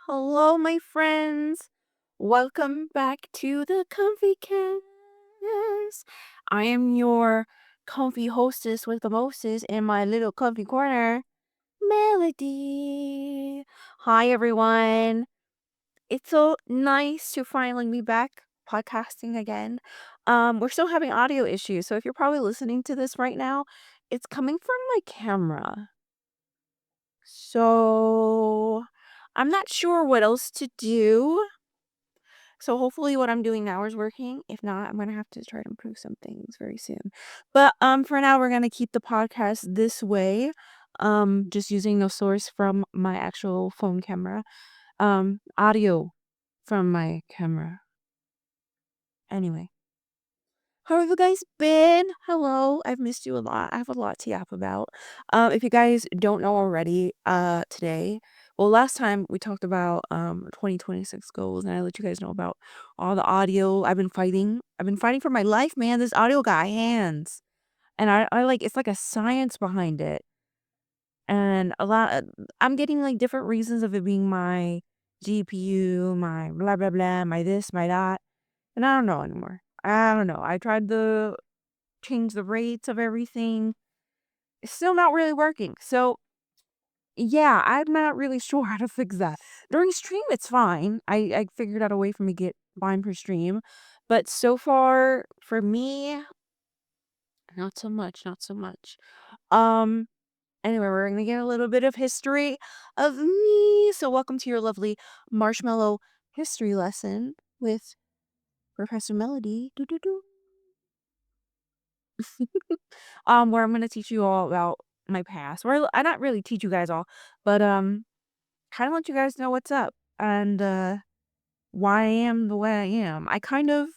Hello, my friends. Welcome back to the ComfiiCast. I am your comfy hostess with the mostest in my little comfy corner, Melody. Hi, everyone. It's so nice to finally be back podcasting again. We're still having audio issues, so if you're probably listening to this right now, it's coming from my camera. So I'm not sure what else to do. So hopefully what I'm doing now is working. If not, I'm gonna have to try to improve some things very soon. But for now we're gonna keep the podcast this way. Just using the source from my actual phone camera. Audio from my camera. Anyway. How have you guys been? Hello, I've missed you a lot. I have a lot to yap about. If you guys don't know already, today, well, last time we talked about 2026 goals, and I let you guys know about all the audio I've been fighting. I've been fighting for my life, man. This audio guy hands, and I like it's like a science behind it, and a lot. I'm getting like different reasons of it being my GPU, my blah blah blah, my this, my that, and I don't know anymore. I don't know. I tried to change the rates of everything. It's still not really working. So, yeah, I'm not really sure how to fix that. During stream, it's fine. I figured out a way for me to get fine per stream. But so far, for me, not so much, not so much. Um, anyway, we're gonna get a little bit of history of me. So welcome to your lovely marshmallow history lesson with Professor Melody. Doo doo doo. Where I'm gonna teach you all about my past. Where I not really teach you guys all, but kind of let you guys know what's up and why I am the way I am. I kind of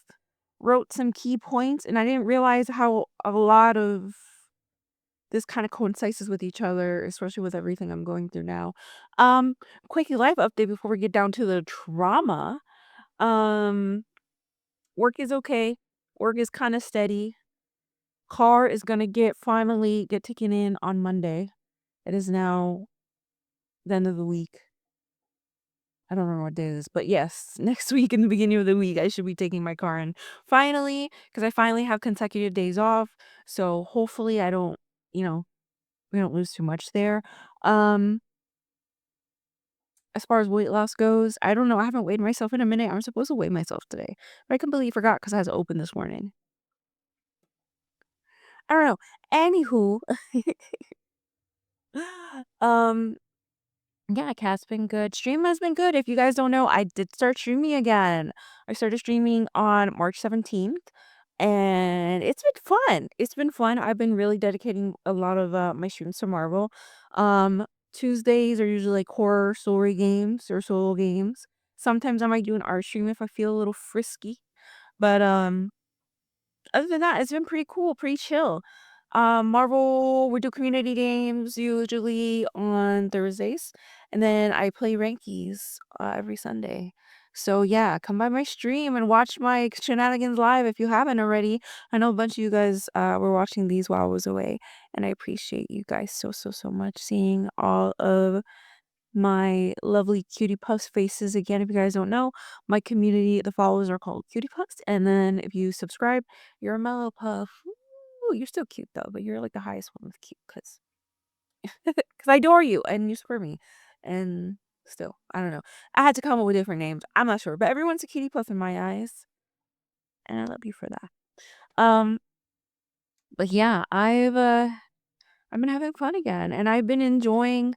wrote some key points, and I didn't realize how a lot of this kind of coincides with each other, especially with everything I'm going through now. Um, Quickie life update before we get down to the trauma. Um, Work is okay. Work is kind of steady. Car is gonna finally get taken in on Monday. It is now the end of the week. I don't remember what day it is, but yes, next week in the beginning of the week, I should be taking my car in finally, because I finally have consecutive days off. So hopefully I don't, you know, we don't lose too much there. Um, as far as weight loss goes, I don't know. I haven't weighed myself in a minute. I'm supposed to weigh myself today, but I completely forgot because I was open this morning. I don't know. Anywho, um, yeah, cat's been good. Stream has been good. If you guys don't know, I did start streaming again. I started streaming on March 17th, and it's been fun. It's been fun. I've been really dedicating a lot of my streams to Marvel. Um, Tuesdays are usually like horror story games or solo games. Sometimes I might do an art stream if I feel a little frisky. But other than that, it's been pretty cool, pretty chill. Marvel, we do community games usually on Thursdays, and then I play rankies every Sunday. So yeah, come by my stream and watch my shenanigans live if you haven't already. I know a bunch of you guys were watching these while I was away, and I appreciate you guys so so so much. Seeing all of my lovely cutie puffs faces again. If you guys don't know, my community, the followers are called cutie puffs. And then if you subscribe, you're a mellow puff. Ooh, you're still cute though, but you're like the highest one with cute because I adore you and you support me. And still, I don't know. I had to come up with different names. I'm not sure, but everyone's a cutie puff in my eyes, and I love you for that. Um, but yeah, I've been having fun again, and I've been enjoying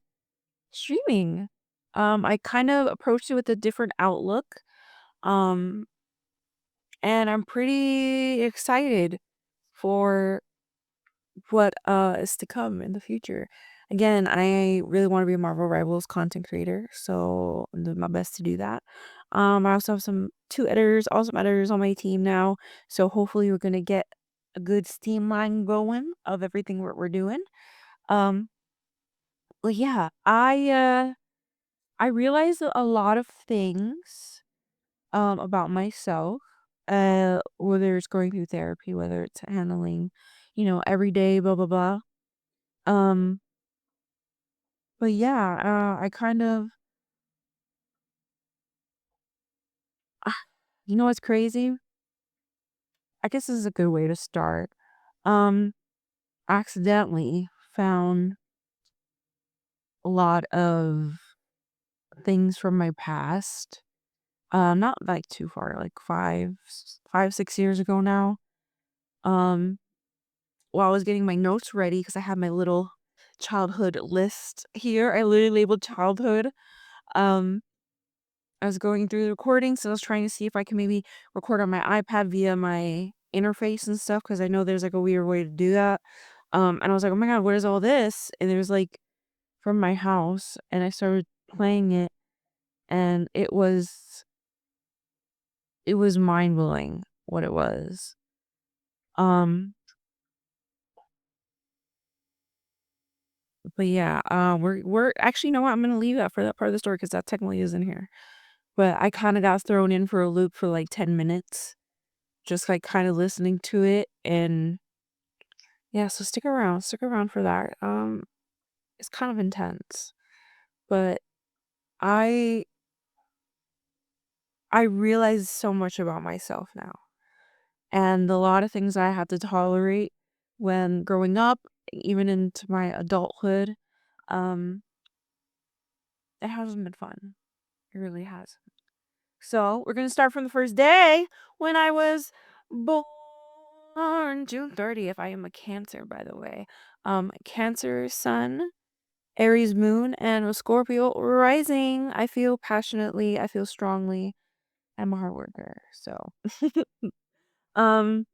streaming. I kind of approached it with a different outlook. Um, and I'm pretty excited for what is to come in the future. Again, I really want to be a Marvel Rivals content creator, so I'm doing my best to do that. I also have some two editors, awesome editors on my team now, so hopefully we're gonna get a good steam line going of everything we're doing. Um, but yeah, I realized a lot of things about myself, whether it's going through therapy, whether it's handling, every day, blah blah blah. Um, but yeah, I kind of, ah, what's crazy? I guess this is a good way to start. Um, accidentally found a lot of things from my past. Not like too far, like 6 years ago now. Um, while I was getting my notes ready, because I had my little childhood list here. I literally labeled childhood. Um, I was going through the recording, so I was trying to see if I can maybe record on my iPad via my interface and stuff, because I know there's like a weird way to do that. And I was like, oh my god, what is all this? And it was like from my house, and I started playing it, and it was mind blowing what it was. Um, but yeah, we're actually, you know what? I'm gonna leave that for that part of the story because that technically is in here. But I kind of got thrown in for a loop for like 10 minutes, just like kind of listening to it, and yeah. So stick around for that. It's kind of intense, but I I realize so much about myself now, and a lot of things I had to tolerate when growing up, even into my adulthood. Um, it hasn't been fun. It really has. So we're gonna start from the first day when I was born, June 30th. I am a Cancer, by the way. Cancer Sun, Aries Moon, and a Scorpio rising. I feel passionately. I feel strongly. I'm a hard worker. Um,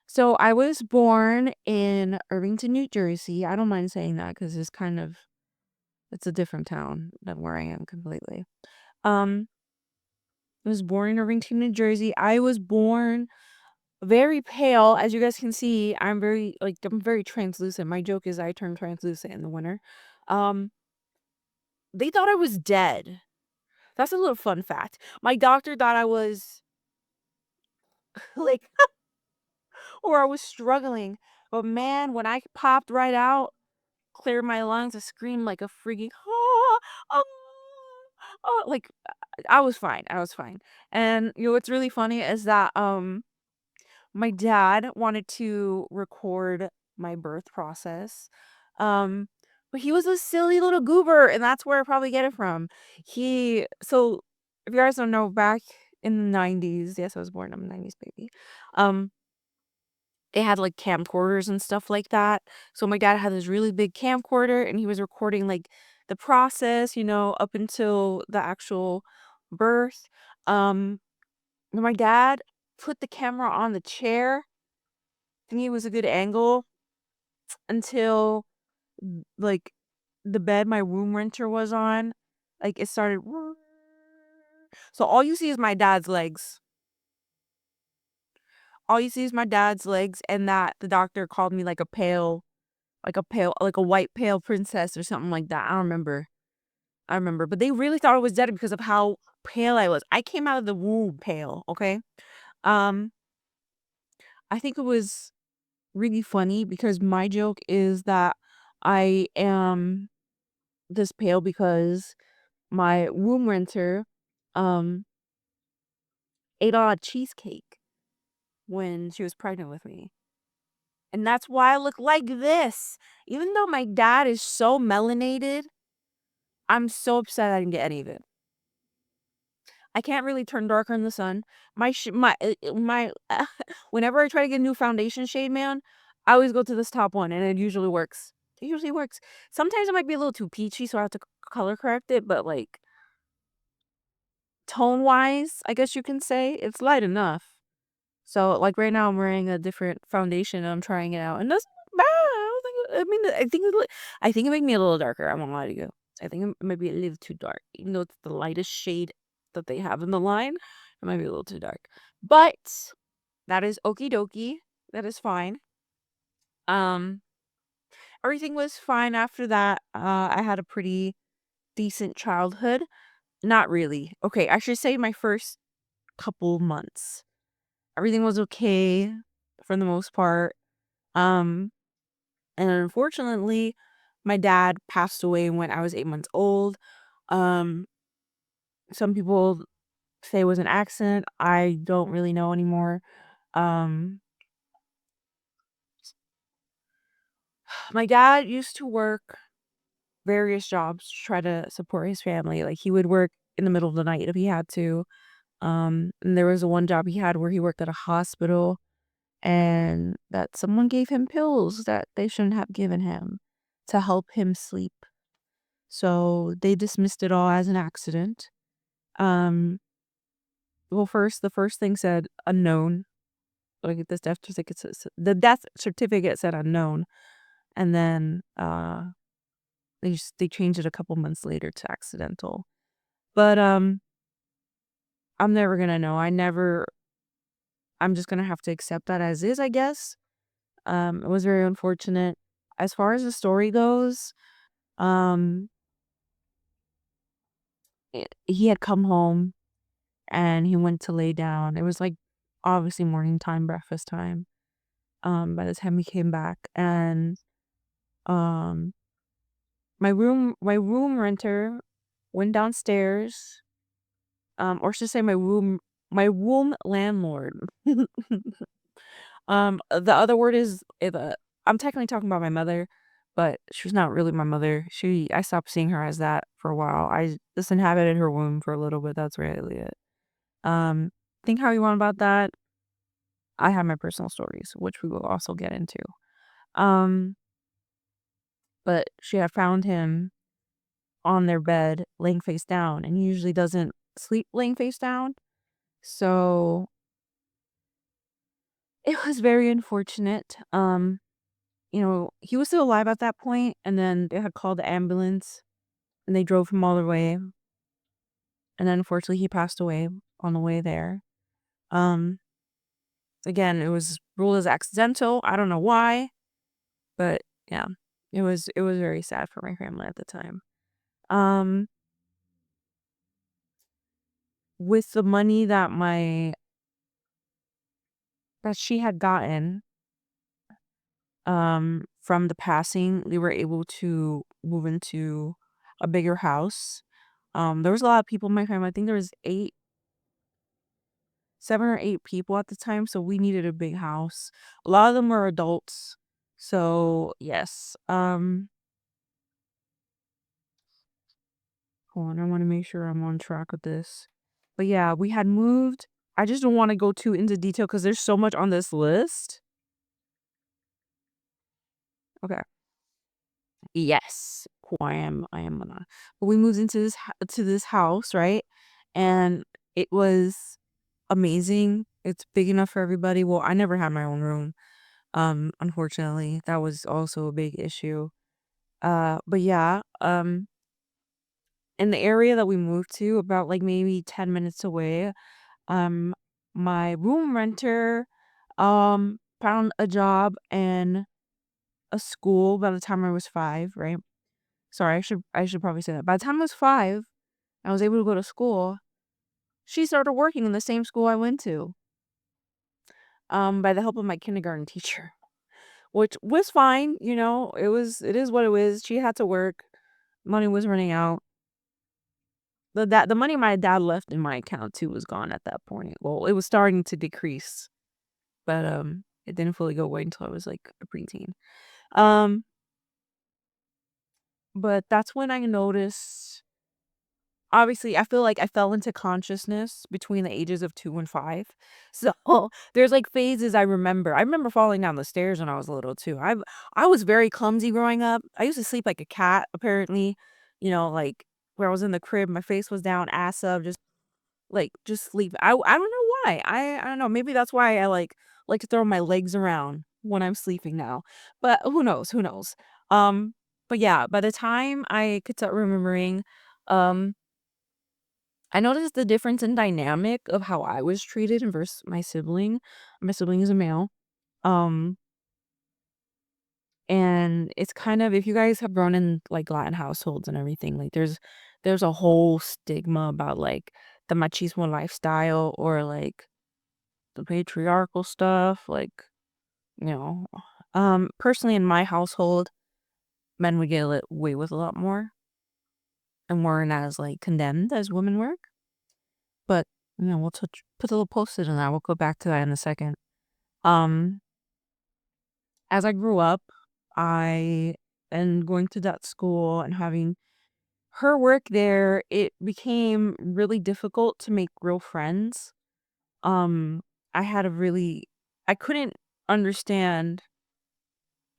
so I was born in Irvington, New Jersey. I don't mind saying that because it's a different town than where I am completely. Um, I was born in Irvington, New Jersey. I was born very pale, as you guys can see. I'm very translucent. My joke is I turn translucent in the winter. Um, they thought I was dead. That's a little fun fact. My doctor thought I was like, or I was struggling. But man, when I popped right out, cleared my lungs, I screamed like a freaking oh, oh, oh, like I was fine. I was fine. And what's really funny is that my dad wanted to record my birth process. Um, but he was a silly little goober, and that's where I probably get it from. So if you guys don't know, back in the 90s, yes, I was born, I'm a 90s baby. Um, they had like camcorders and stuff like that. So my dad had this really big camcorder, and he was recording like the process, up until the actual birth. Um, my dad put the camera on the chair. I think it was a good angle until like the bed my room renter was on, like it started. So all you see is my dad's legs. All you see is my dad's legs, and that the doctor called me like a white pale princess or something like that. I don't remember. I remember, but they really thought I was dead because of how pale I was. I came out of the womb pale. Okay. Um, I think it was really funny because my joke is that I am this pale because my womb renter um ate a lot of cheesecake when she was pregnant with me. And that's why I look like this. Even though my dad is so melanated, I'm so upset I didn't get any of it. I can't really turn darker in the sun. My whenever I try to get a new foundation shade, man, I always go to this top one and it usually works. It usually works. Sometimes it might be a little too peachy, so I have to color correct it, but like tone wise, I guess you can say it's light enough. So like right now I'm wearing a different foundation and I'm trying it out and it doesn't look bad. I think it made me a little darker. I won't lie to you. I think it might be a little too dark. Even though it's the lightest shade that they have in the line, it might be a little too dark. But That is okie dokie. That is fine. Um, Everything was fine after that. I had a pretty decent childhood. Not really. Okay, I should say my first couple months. Everything was okay for the most part. Um, and unfortunately, my dad passed away when I was 8 months old. Um, some people say it was an accident. I don't really know anymore. Um, my dad used to work various jobs to try to support his family. Like he would work in the middle of the night if he had to. And there was a one job he had where he worked at a hospital and that someone gave him pills that they shouldn't have given him to help him sleep. So they dismissed it all as an accident. Um, well, the first thing said unknown. Like the death certificate said unknown, and then they changed it a couple months later to accidental. But I'm never gonna know. I'm just gonna have to accept that as is, I guess. It was very unfortunate. As far as the story goes, um, he had come home and he went to lay down. It was like obviously morning time, breakfast time. By the time he came back, and um, my room renter went downstairs, or should I say my room landlord. The other word is I'm technically talking about my mother, but she's not really my mother. I stopped seeing her as that for a while. I just inhabited her womb for a little bit. That's really it. Um, think how you want about that. I have my personal stories, which we will also get into. Um, but she had found him on their bed, laying face down, and he usually doesn't sleep laying face down. So it was very unfortunate. He was still alive at that point, and then they had called the ambulance and they drove him all the way. And then unfortunately he passed away on the way there. Um, Again, it was ruled as accidental. I don't know why, but yeah, it was very sad for my family at the time. Um, with the money that she had gotten from the passing, they were able to move into a bigger house. There was a lot of people in my family. I think there was 7 or 8 people at the time, so we needed a big house. A lot of them were adults. So, yes. Hold on, I want to make sure I'm on track with this. But yeah, we had moved. I just don't want to go too into detail because there's so much on this list. Okay. Yes. Who I am gonna. But we moved into to this house, right? And it was amazing. It's big enough for everybody. Well, I never had my own room. Unfortunately, that was also a big issue. But yeah, in the area that we moved to, about like maybe 10 minutes away, um, my room renter, found a job in a school by the time I was 5, right? Sorry, I should probably say that. By the time I was 5, I was able to go to school. She started working in the same school I went to, by the help of my kindergarten teacher, which was fine. It is what it is. She had to work. Money was running out. The money my dad left in my account too was gone at that point. Well, it was starting to decrease, but it didn't fully go away until I was like a preteen. Um, but that's when I noticed. Obviously, I feel like I fell into consciousness between the ages of 2 and 5. So there's like phases I remember. I remember falling down the stairs when I was little too. I was very clumsy growing up. I used to sleep like a cat, apparently. Like where I was in the crib, my face was down, ass up, just sleep. I don't know why. I don't know. Maybe that's why I like to throw my legs around when I'm sleeping now. But who knows? Who knows? Um, but yeah, by the time I could start remembering, um, I noticed the difference in dynamic of how I was treated versus my sibling. My sibling is a male. Um, and it's kind of, if you guys have grown in like Latin households and everything, like there's a whole stigma about like the machismo lifestyle or like the patriarchal stuff, like, you know. Personally in my household, men would get away with a lot more and weren't as like condemned as women were. But we'll put a little post-it on that. We'll go back to that in a second. Um, as I grew up, I and going to that school and having her work there, it became really difficult to make real friends. Um, I had a really I couldn't understand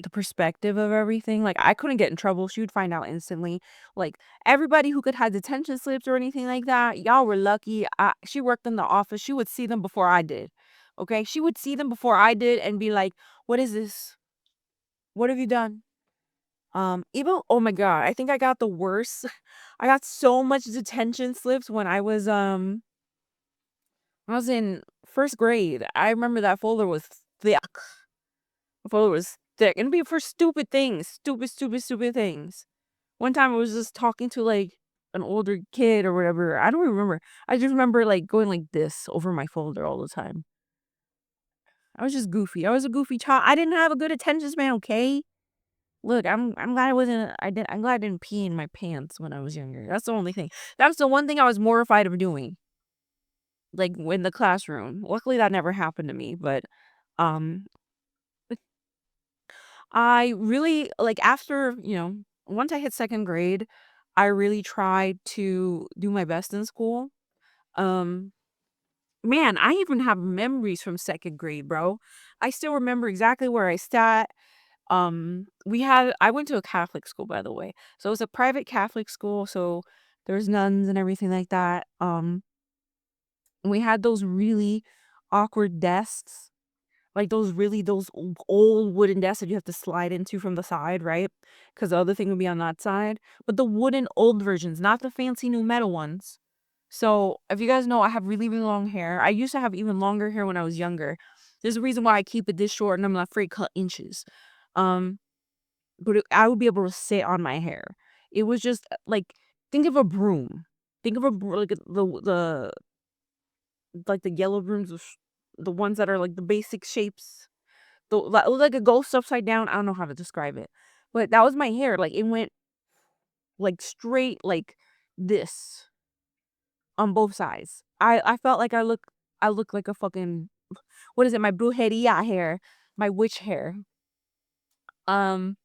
the perspective of everything. Like, I couldn't get in trouble. She would find out instantly. Like, everybody who could hide detention slips or anything like that, y'all were lucky. She worked in the office. She would see them before I did. Okay? She would see them before I did and be like, "What is this? What have you done?" Even oh my God, I think I got the worst. I got so much detention slips when I was in first grade. I remember that folder was thick. The folder was thick. And it'd be for stupid things. Stupid, stupid, stupid things. One time I was just talking to like an older kid or whatever. I don't remember. I just remember like going like this over my folder all the time. I was just goofy. I was a goofy child. I didn't have a good attention span, okay? Look, I'm glad I wasn't I'm glad I didn't pee in my pants when I was younger. That's the only thing. That's the one thing I was mortified of doing. Like in the classroom. Luckily that never happened to me, but um I really like after, once I hit second grade, I really tried to do my best in school. Um Man, I even have memories from second grade, bro. I still remember exactly where I sat. I went to a Catholic school, by the way. So it was a private Catholic school, so there's nuns and everything like that. We had those really awkward desks, like those old wooden desks that you have to slide into from the side, right? Because the other thing would be on that side. But the wooden old versions, not the fancy new metal ones. So if you guys know, I have really, really long hair. I used to have even longer hair when I was younger. There's a reason why I keep it this short and I'm not afraid to cut inches. Um, I would be able to sit on my hair. It was just like, think of a broom. Think of like the yellow brooms, the ones that are like the basic shapes. Like a ghost upside down. I don't know how to describe it, but that was my hair. Like it went like straight like this on both sides. I felt like I look like a fucking, what is it? My brujeria hair, my witch hair. Um,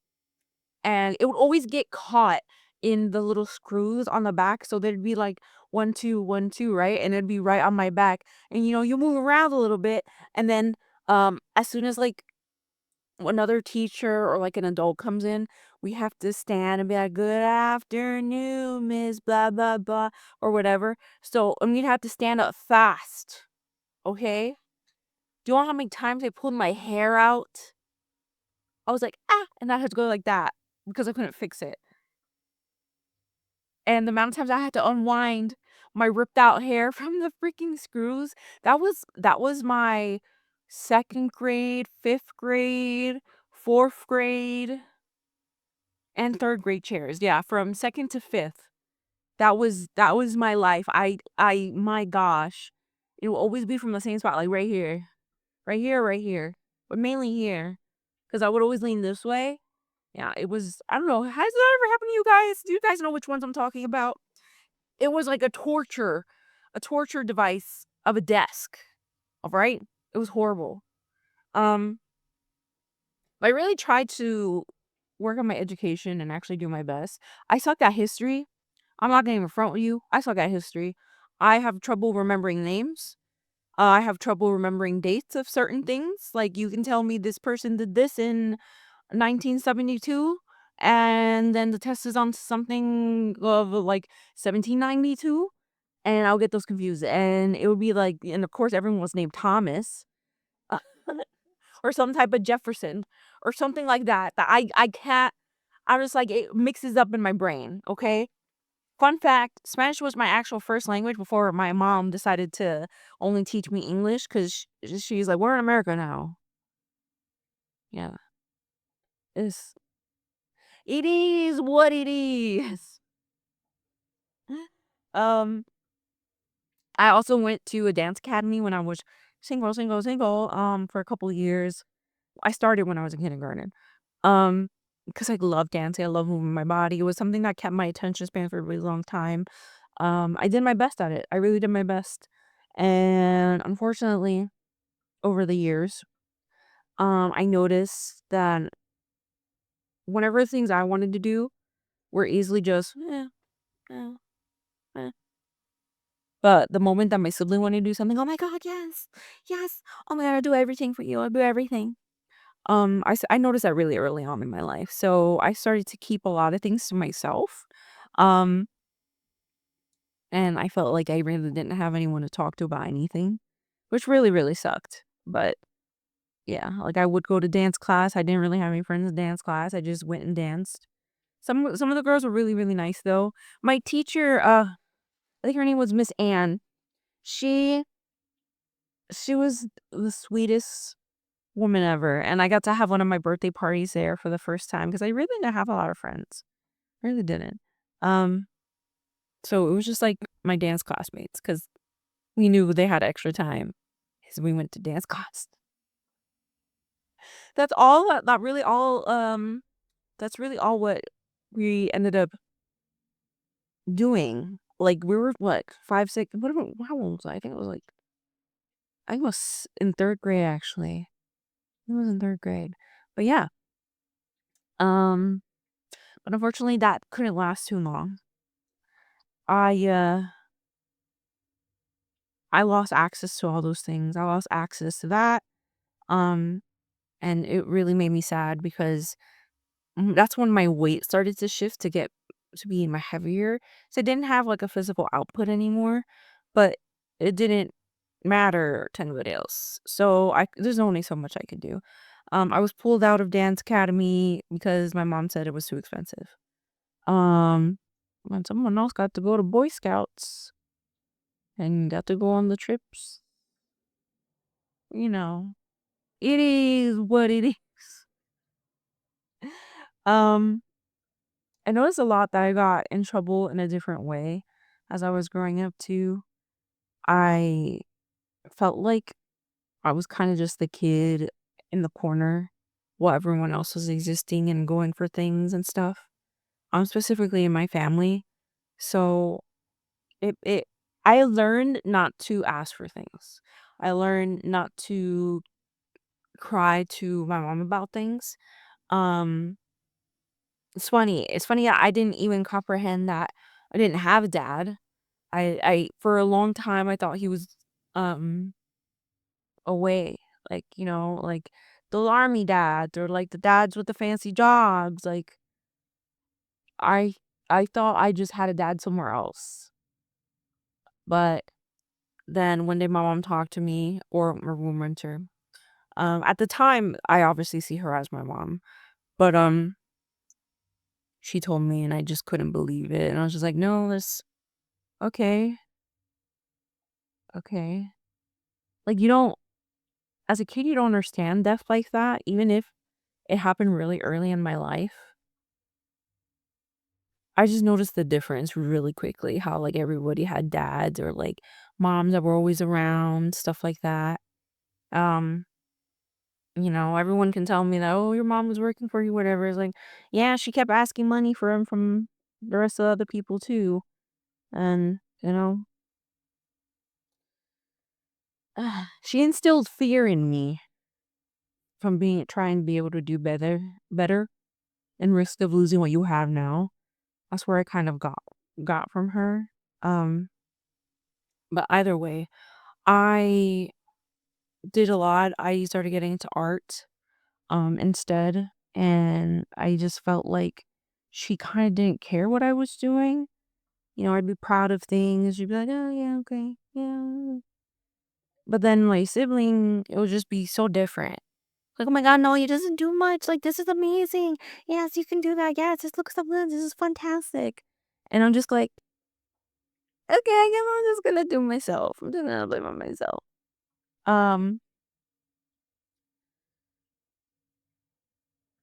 and it would always get caught in the little screws on the back. So there'd be like 1 2 1 2, right? And it'd be right on my back. And you move around a little bit, and then as soon as like another teacher or like an adult comes in, we have to stand and be like, "Good afternoon, Miss blah blah blah," or whatever. So I'm gonna have to stand up fast. Okay? Do you know how many times I pulled my hair out? I was like, ah, and I had to go like that because I couldn't fix it. And the amount of times I had to unwind my ripped out hair from the freaking screws, that was my second grade, fifth grade, fourth grade, and third grade chairs. Yeah, from second to fifth. That was my life. My gosh. It will always be from the same spot, like right here. Right here, right here. But mainly here. Because I would always lean this way. Yeah, it was, I don't know. Has that ever happened to you guys? Do you guys know which ones I'm talking about? It was like a torture device of a desk. All right? It was horrible. Um, I really tried to work on my education and actually do my best. I suck at history. I'm not gonna even front with you. I suck at history. I have trouble remembering names. I have trouble remembering dates of certain things. Like you can tell me this person did this in 1972, and then the test is on something of like 1792, and I'll get those confused. And it would be like, and of course everyone was named Thomas, uh, or some type of Jefferson or something like that. That I can't. I just like it mixes up in my brain. Okay, Fun fact, Spanish was my actual first language before my mom decided to only teach me English because she's like, "We're in America now." Yeah, it's it is what it is. Um, I also went to a dance academy when I was single, for a couple of years. I started when I was in kindergarten. Um, because I love dancing, I love moving my body. It was something that kept my attention span for a really long time. I did my best at it. I really did my best. And unfortunately, over the years, I noticed that whenever things I wanted to do were easily just, eh, eh. But the moment that my sibling wanted to do something, oh my God, yes, yes. Oh my God, I'll do everything for you. I'll do everything. I noticed that really early on in my life. So I started to keep a lot of things to myself. Um, and I felt like I really didn't have anyone to talk to about anything, which really, really sucked. But yeah, like I would go to dance class. I didn't really have any friends in dance class. I just went and danced. Some of the girls were really, really nice though. My teacher, I think her name was Miss Ann. She she was the sweetest woman ever, and I got to have one of my birthday parties there for the first time because I really didn't have a lot of friends. Really didn't. Um, so it was just like my dance classmates because we knew they had extra time because we went to dance class. That's all that really all that's really all what we ended up doing. Like we were what, 5, 6, how old was I? I think it was like I was in 3rd grade actually. I was in 3rd grade. But yeah, um but unfortunately that couldn't last too long. I uh I lost access to all those things. I lost access to that. Um and it really made me sad because that's when my weight started to shift to be my heavier. So I didn't have like a physical output anymore, but it didn't matter to anybody else. So I there's only so much I could do. I was pulled out of dance academy because my mom said it was too expensive. Um, and someone else got to go to Boy Scouts and got to go on the trips. You know, it is what it is. Um, I noticed a lot that I got in trouble in a different way as I was growing up too. I felt like I was kind of just the kid in the corner while everyone else was existing and going for things and stuff. Specifically in my family. So it I learned not to ask for things. I learned not to cry to my mom about things. Um it's funny. It's funny that I didn't even comprehend that I didn't have a dad. I for a long time I thought he was um away. Like, like the army dads or like the dads with the fancy jobs. Like I I thought I just had a dad somewhere else. But then one day my mom talked to me or my room renter. At the time I obviously see her as my mom. But she told me and I just couldn't believe it. And I was just like, no, this okay, okay. Like you don't as a kid you don't understand death like that, even if it happened really early in my life. I just noticed the difference really quickly, how like everybody had dads or like moms that were always around, stuff like that. Um, everyone can tell me that, oh, your mom was working for you, whatever. It's like, yeah, she kept asking money for him from the rest of the other people too. And, she instilled fear in me from being trying to be able to do better and risk of losing what you have now. That's where I kind of got from her. Um, but either way, I did a lot. I started getting into art instead, and I just felt like she kind of didn't care what I was doing. I'd be proud of things. She'd be like, "Oh yeah, okay, yeah." But then my sibling, it would just be so different. Like, "Oh my God, no, he doesn't do much. Like, this is amazing. Yes, you can do that. Yes, this looks so good. This is fantastic." And I'm just like, Okay, I guess I'm just gonna do myself. I'm just gonna blame on myself. Um,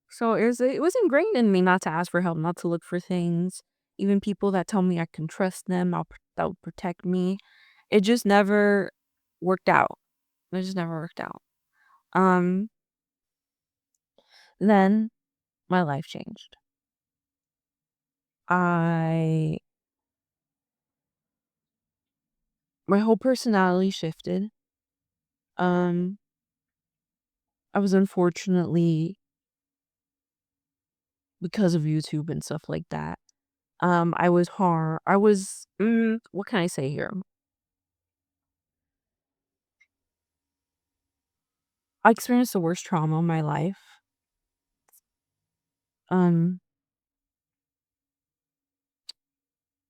so it was ingrained in me not to ask for help, not to look for things, even people that tell me I can trust them, that will protect me. It just never worked out. It just never worked out. Um, then my life changed. I My whole personality shifted. Um, I was unfortunately, because of YouTube and stuff like that. What can I say here? I experienced the worst trauma of my life. Um,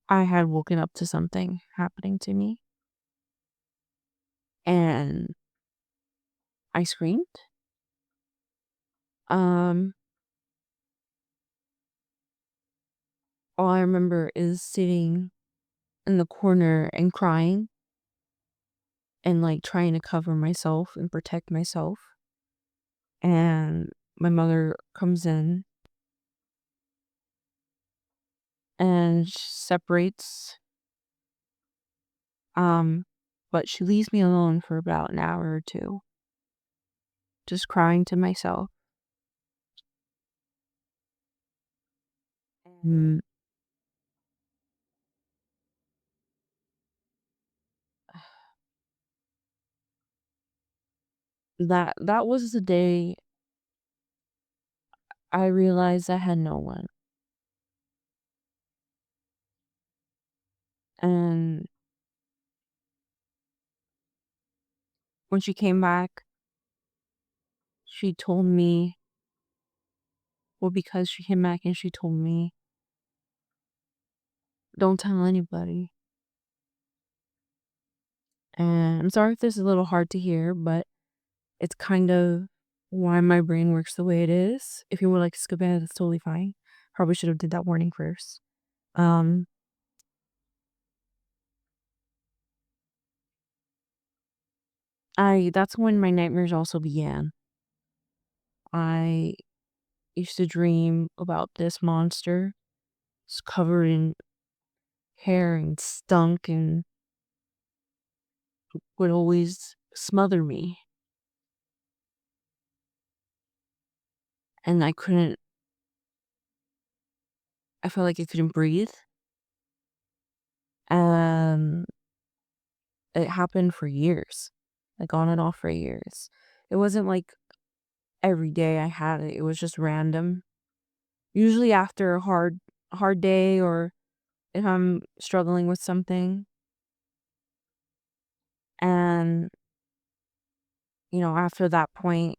I had woken up to something happening to me and I screamed. Um, all I remember is sitting in the corner and crying and like trying to cover myself and protect myself. And my mother comes in and separates. Um, but she leaves me alone for about an hour or two, just crying to myself. And that was the day I realized I had no one. And when she came back, she told me, well, because she came back and she told me, don't tell anybody. And I'm sorry if this is a little hard to hear, but it's kind of why my brain works the way it is. If you would like to skip ahead, that's totally fine. Probably should have did that warning first. Um, that's when my nightmares also began. I used to dream about this monster. It's covered in hair and stunk and would always smother me. And I felt like I couldn't breathe. Um, it happened for years, like on and off for years. It wasn't like every day I had it. It was just random. Usually after a hard day or if I'm struggling with something. And, after that point,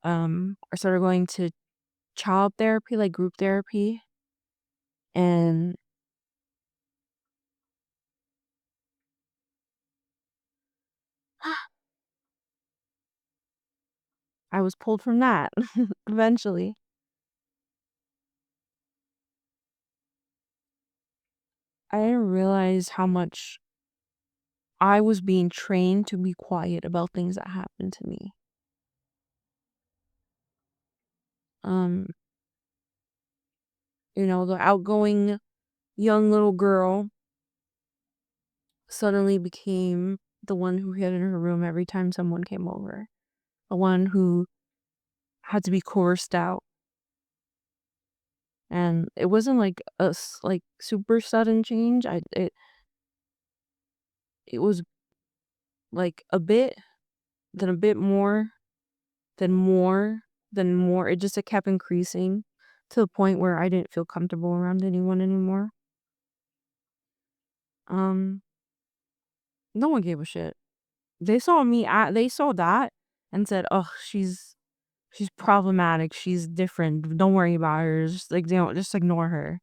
I started going to child therapy, like group therapy. And I was pulled from that eventually. I didn't realize how much I was being trained to be quiet about things that happened to me. Um, the outgoing young little girl suddenly became the one who hid in her room every time someone came over. The one who had to be coerced out. And it wasn't like like super sudden change. It was like a bit, then a bit more, then more, then more. It kept increasing to the point where I didn't feel comfortable around anyone anymore. Um, no one gave a shit. They saw that and said, "Oh, she's problematic. She's different. Don't worry about her. Just like, they don't just ignore her."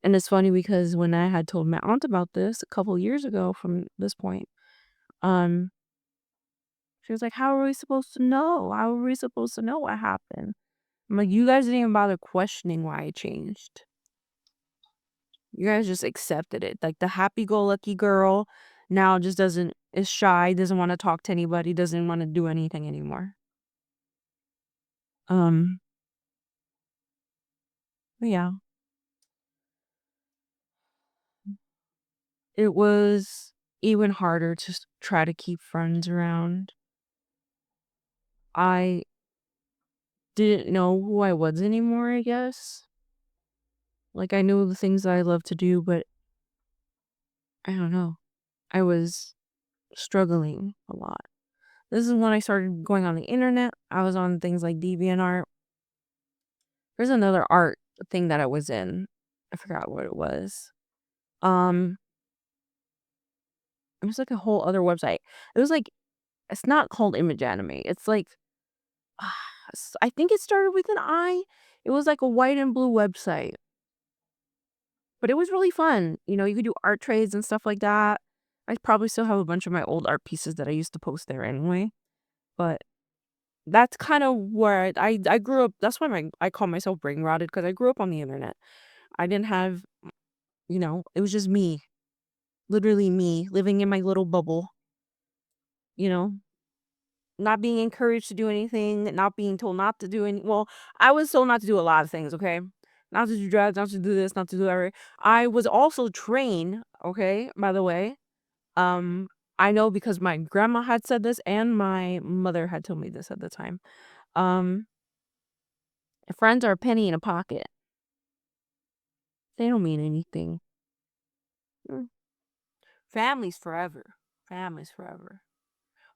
And it's funny because when I had told my aunt about this a couple years ago from this point, um, she was like, "How are we supposed to know? How are we supposed to know what happened?" I'm like, "You guys didn't even bother questioning why I changed." You guys just accepted it. Like the happy-go-lucky girl now just doesn't is shy, doesn't want to talk to anybody, doesn't want to do anything anymore. Um, but yeah, it was even harder to try to keep friends around. I didn't know who I was anymore, I guess. Like I knew the things that I love to do, but I don't know. I was struggling a lot. This is when I started going on the internet. I was on things like DeviantArt. There's another art thing that I was in. I forgot what it was. Um, it was like a whole other website. It was like it's not called Image Anime. It's like I think it started with an I. It was like a white and blue website, but it was really fun. You know, you could do art trades and stuff like that. I probably still have a bunch of my old art pieces that I used to post there anyway. But that's kind of where I grew up. That's why I call myself brain rotted because I grew up on the internet. I didn't have, it was just me, literally me living in my little bubble, you know, not being encouraged to do anything, not being told not to do any. Well, I was told not to do a lot of things, okay? Not to do drugs, not to do this, not to do that. I was also trained, okay, by the way. Um, I know because my grandma had said this and my mother had told me this at the time. Um, friends are a penny in a pocket. They don't mean anything. Mm. Family's forever. Family's forever.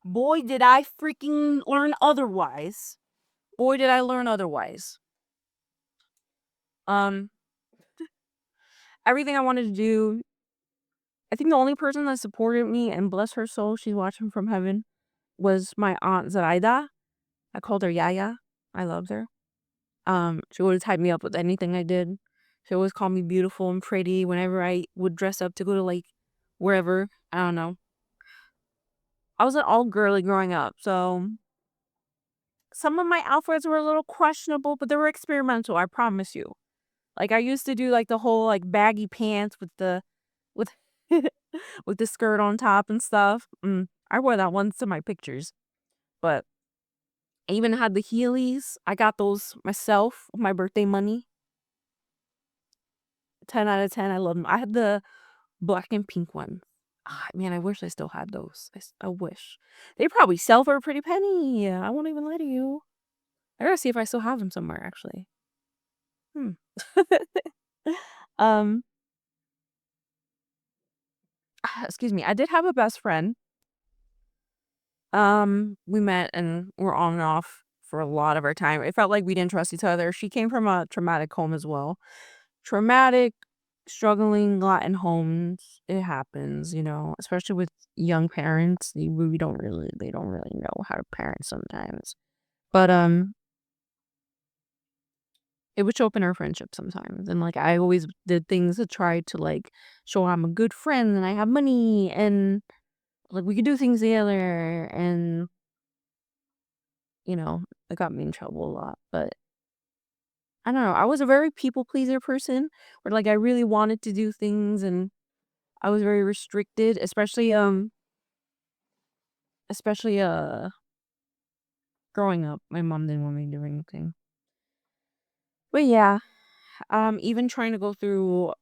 Boy, did I freaking learn otherwise. Boy, did I learn otherwise. Um, everything I wanted to do. I think the only person that supported me, and bless her soul, she's watching from heaven, was my aunt Zaida. I called her Yaya. I loved her. She always hyped me up with anything I did. She always called me beautiful and pretty whenever I would dress up to go to like wherever. I don't know. I was an all girly growing up, so some of my outfits were a little questionable, but they were experimental, I promise you. Like I used to do like the whole like baggy pants with with the skirt on top and stuff. I wore that once to my pictures. But I even had the Heelys. I got those myself with my birthday money. 10 out of 10. I love them. I had the black and pink one. Ah, man, I wish I still had those. I wish. They probably sell for a pretty penny. I won't even lie to you. I gotta see if I still have them somewhere, actually. Hmm. um, excuse me. I did have a best friend. We met and we're on and off for a lot of our time. It felt like we didn't trust each other. She came from a traumatic home as well. Traumatic, struggling Latin homes. It happens, especially with young parents. They don't really know how to parent sometimes. But it would show up in our friendship sometimes. And like I always did things to try to like show I'm a good friend and I have money and like we could do things together and it got me in trouble a lot. But I don't know. I was a very people pleaser person where like I really wanted to do things and I was very restricted, especially growing up. My mom didn't want me to do anything. But yeah, even trying to go through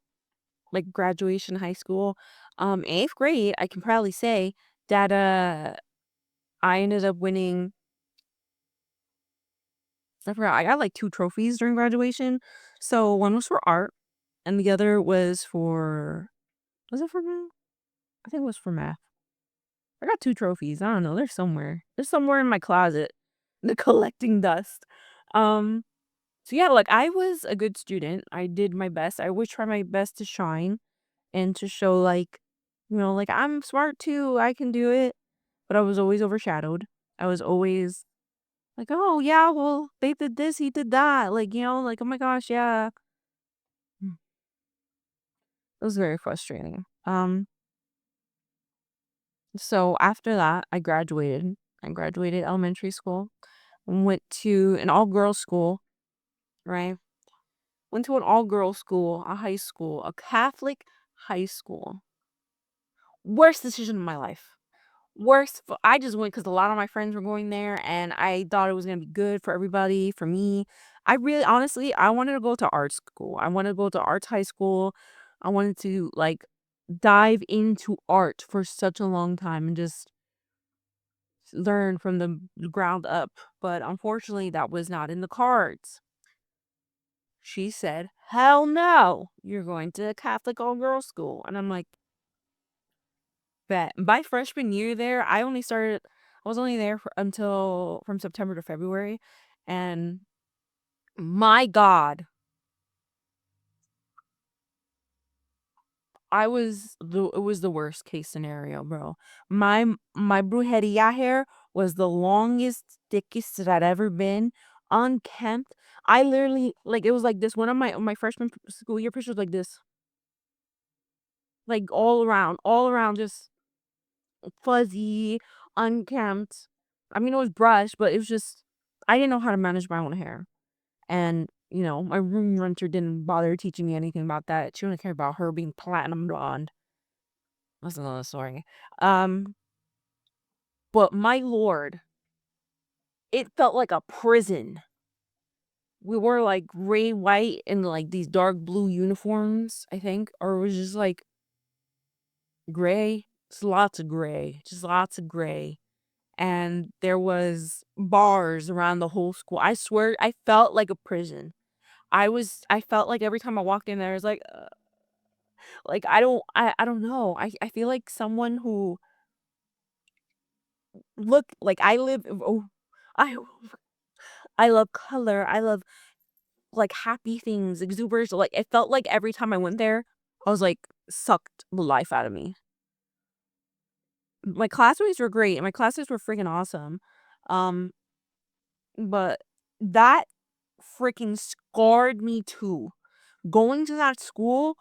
like graduation high school, 8th grade, I can proudly say that I ended up winning. I forgot. I got like 2 trophies during graduation. So one was for art and the other was it for math? I think it was for math. I got 2 trophies. I don't know. They're somewhere. They're somewhere in my closet. The collecting dust. Um, so yeah, like I was a good student. I did my best. I always try my best to shine and to show like, like I'm smart too. I can do it. But I was always overshadowed. I was always like, oh yeah, well, they did this, he did that. Like, like, oh my gosh, yeah. It was very frustrating. So after that, I graduated. I graduated elementary school, went to an all girls school, right? Went to an all-girls school, a high school, a Catholic high school. Worst decision of my life. I just went because a lot of my friends were going there, and I thought it was gonna be good for everybody, for me. I really honestly, I wanted to go to art school. I wanted to go to arts high school. I wanted to, like, dive into art for such a long time and just learn from the ground up, but unfortunately, that was not in the cards. She said, "Hell no, you're going to a Catholic all-girls school." And I'm like, "Bet." By freshman year there, I was only there for until from September to February, and my God, it was the worst case scenario, bro. My brujeria hair was the longest, thickest that I'd ever been, unkempt. I literally like it was like this. One of my freshman school year pictures like this, like all around, just fuzzy, unkempt. I mean, it was brushed, but it was just I didn't know how to manage my own hair. And, my room renter didn't bother teaching me anything about that. She didn't care about her being platinum blonde. That's another story. Um, but my lord, it felt like a prison. We wore like gray, white, and like these dark blue uniforms, I think, or it was just like gray. Just lots of gray, just lots of gray. And there was bars around the whole school. I swear, I felt like a prison. I felt like every time I walked in there, I was like I don't know. I feel like someone who look like I live. Oh, I I love color. I love like happy things, exuberance. Like it felt like every time I went there, I was like sucked the life out of me. My classmates were great. My classmates were freaking awesome. Um, but that freaking scarred me too. Going to that school,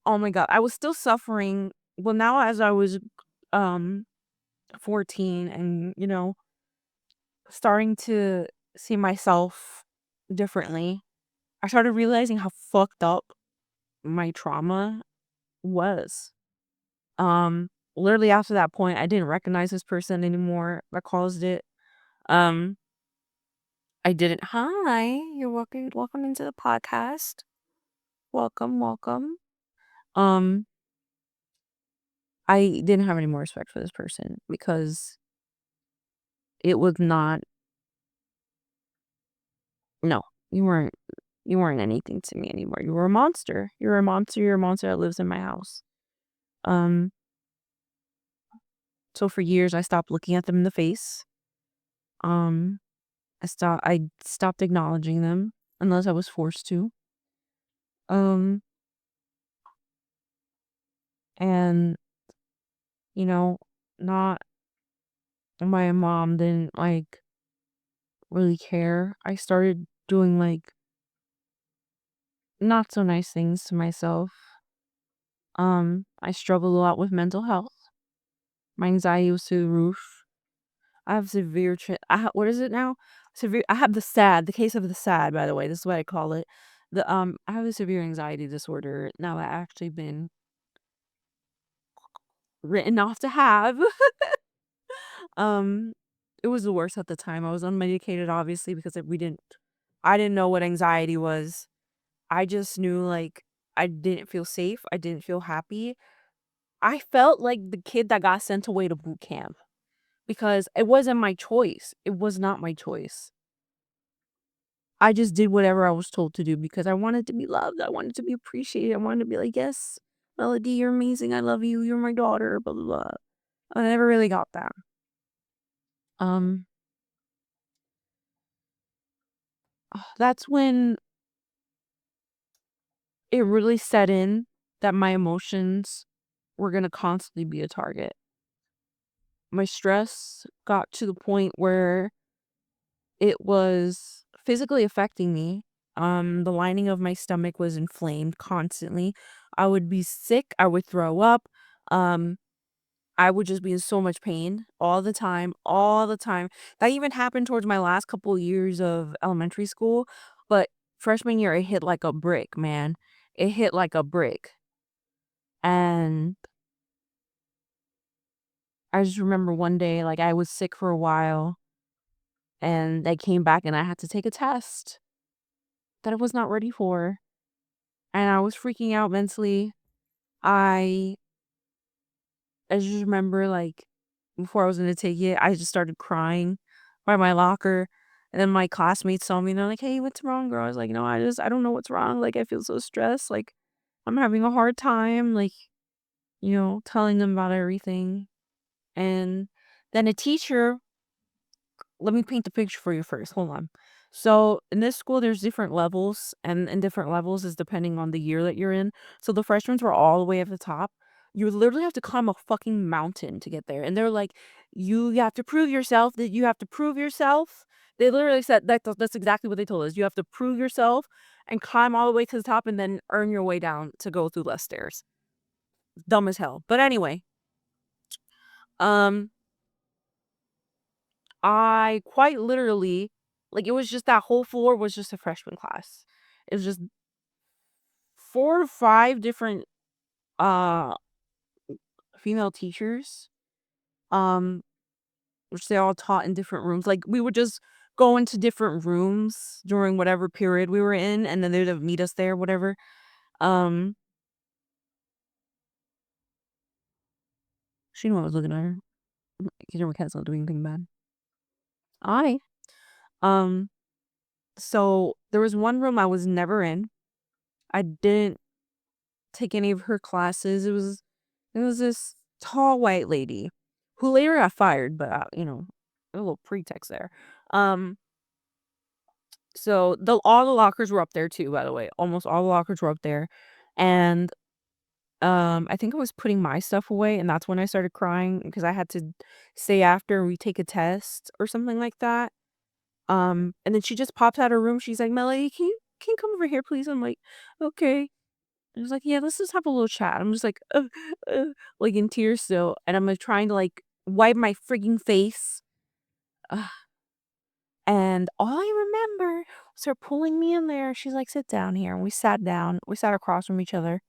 oh my God, I was still suffering. Well, now as I was um 14 and, starting to see myself differently, I started realizing how fucked up my trauma was. Literally after that point, I didn't recognize this person anymore that caused it. Um, I didn't. Hi, you're welcome into the podcast. Welcome, welcome. Um, I didn't have any more respect for this person because it was not. No, you weren't. You weren't anything to me anymore. You were a monster. You're a monster. You're a monster that lives in my house. Um, so for years I stopped looking at them in the face. Um, I stopped acknowledging them unless I was forced to. Um, and you know, not my mom didn't like really care. I started doing like not so nice things to myself. I struggled a lot with mental health. My anxiety was through the roof. I have severe what is it now? Severe I have the case of the sad, by the way. This is what I call it. I have a severe anxiety disorder now that I've actually been written off to have. um it was the worst at the time. I was unmedicated obviously because I didn't know what anxiety was. I just knew like I didn't feel safe. I didn't feel happy. I felt like the kid that got sent away to boot camp because it wasn't my choice. It was not my choice. I just did whatever I was told to do because I wanted to be loved. I wanted to be appreciated. I wanted to be like, yes, Melody, you're amazing. I love you. You're my daughter. Blah blah blah. I never really got that. Um, that's when it really set in that my emotions were gonna constantly be a target. My stress got to the point where it was physically affecting me. The lining of my stomach was inflamed constantly. I would be sick. I would throw up. Um, I would just be in so much pain all the time, all the time. That even happened towards my last couple years of elementary school. But freshman year, it hit like a brick, man. It hit like a brick. And I just remember one day, like, I was sick for a while, and I came back and I had to take a test that I was not ready for, and I was freaking out mentally. I I just remember, like, before I was gonna take it, I just started crying by my locker, and then my classmates saw me, and they're like, "Hey, what's wrong, girl?" I was like, "No, I don't know what's wrong, like, I feel so stressed, like, I'm having a hard time," like, telling them about everything, and then a teacher let me paint the picture for you first. Hold on. So in this school, there's different levels, and different levels is depending on the year that you're in. So the freshmen were all the way at the top. You literally have to climb a fucking mountain to get there. And they're like, you have to prove yourself, that you have to prove yourself. They literally said that's exactly what they told us. You have to prove yourself and climb all the way to the top and then earn your way down to go through less stairs. Dumb as hell. But anyway, um, I quite literally like, it was just that whole floor was just a freshman class. It was just 4 to 5 different, uh, female teachers, um, which they all taught in different rooms. Like, we would just go into different rooms during whatever period we were in, and then they would meet us there, whatever. Um, she knew I was looking at her. You know, my cat's not doing anything bad. I um, so there was one room I was never in. I didn't take any of her classes. It was this tall white lady who later got fired, but, a little pretext there. Um, so all the lockers were up there too, by the way. Almost all the lockers were up there. And I think I was putting my stuff away, and that's when I started crying because I had to stay after and retake a test or something like that. And then she just pops out of her room. She's like, "Melody, can you come over here, please?" I'm like, "Okay." I was like, "Yeah, let's just have a little chat." I'm just like, uh," like in tears still, and I'm like trying to like wipe my freaking face. Ugh. And all I remember was her pulling me in there. She's like, "Sit down here." And we sat down. We sat across from each other.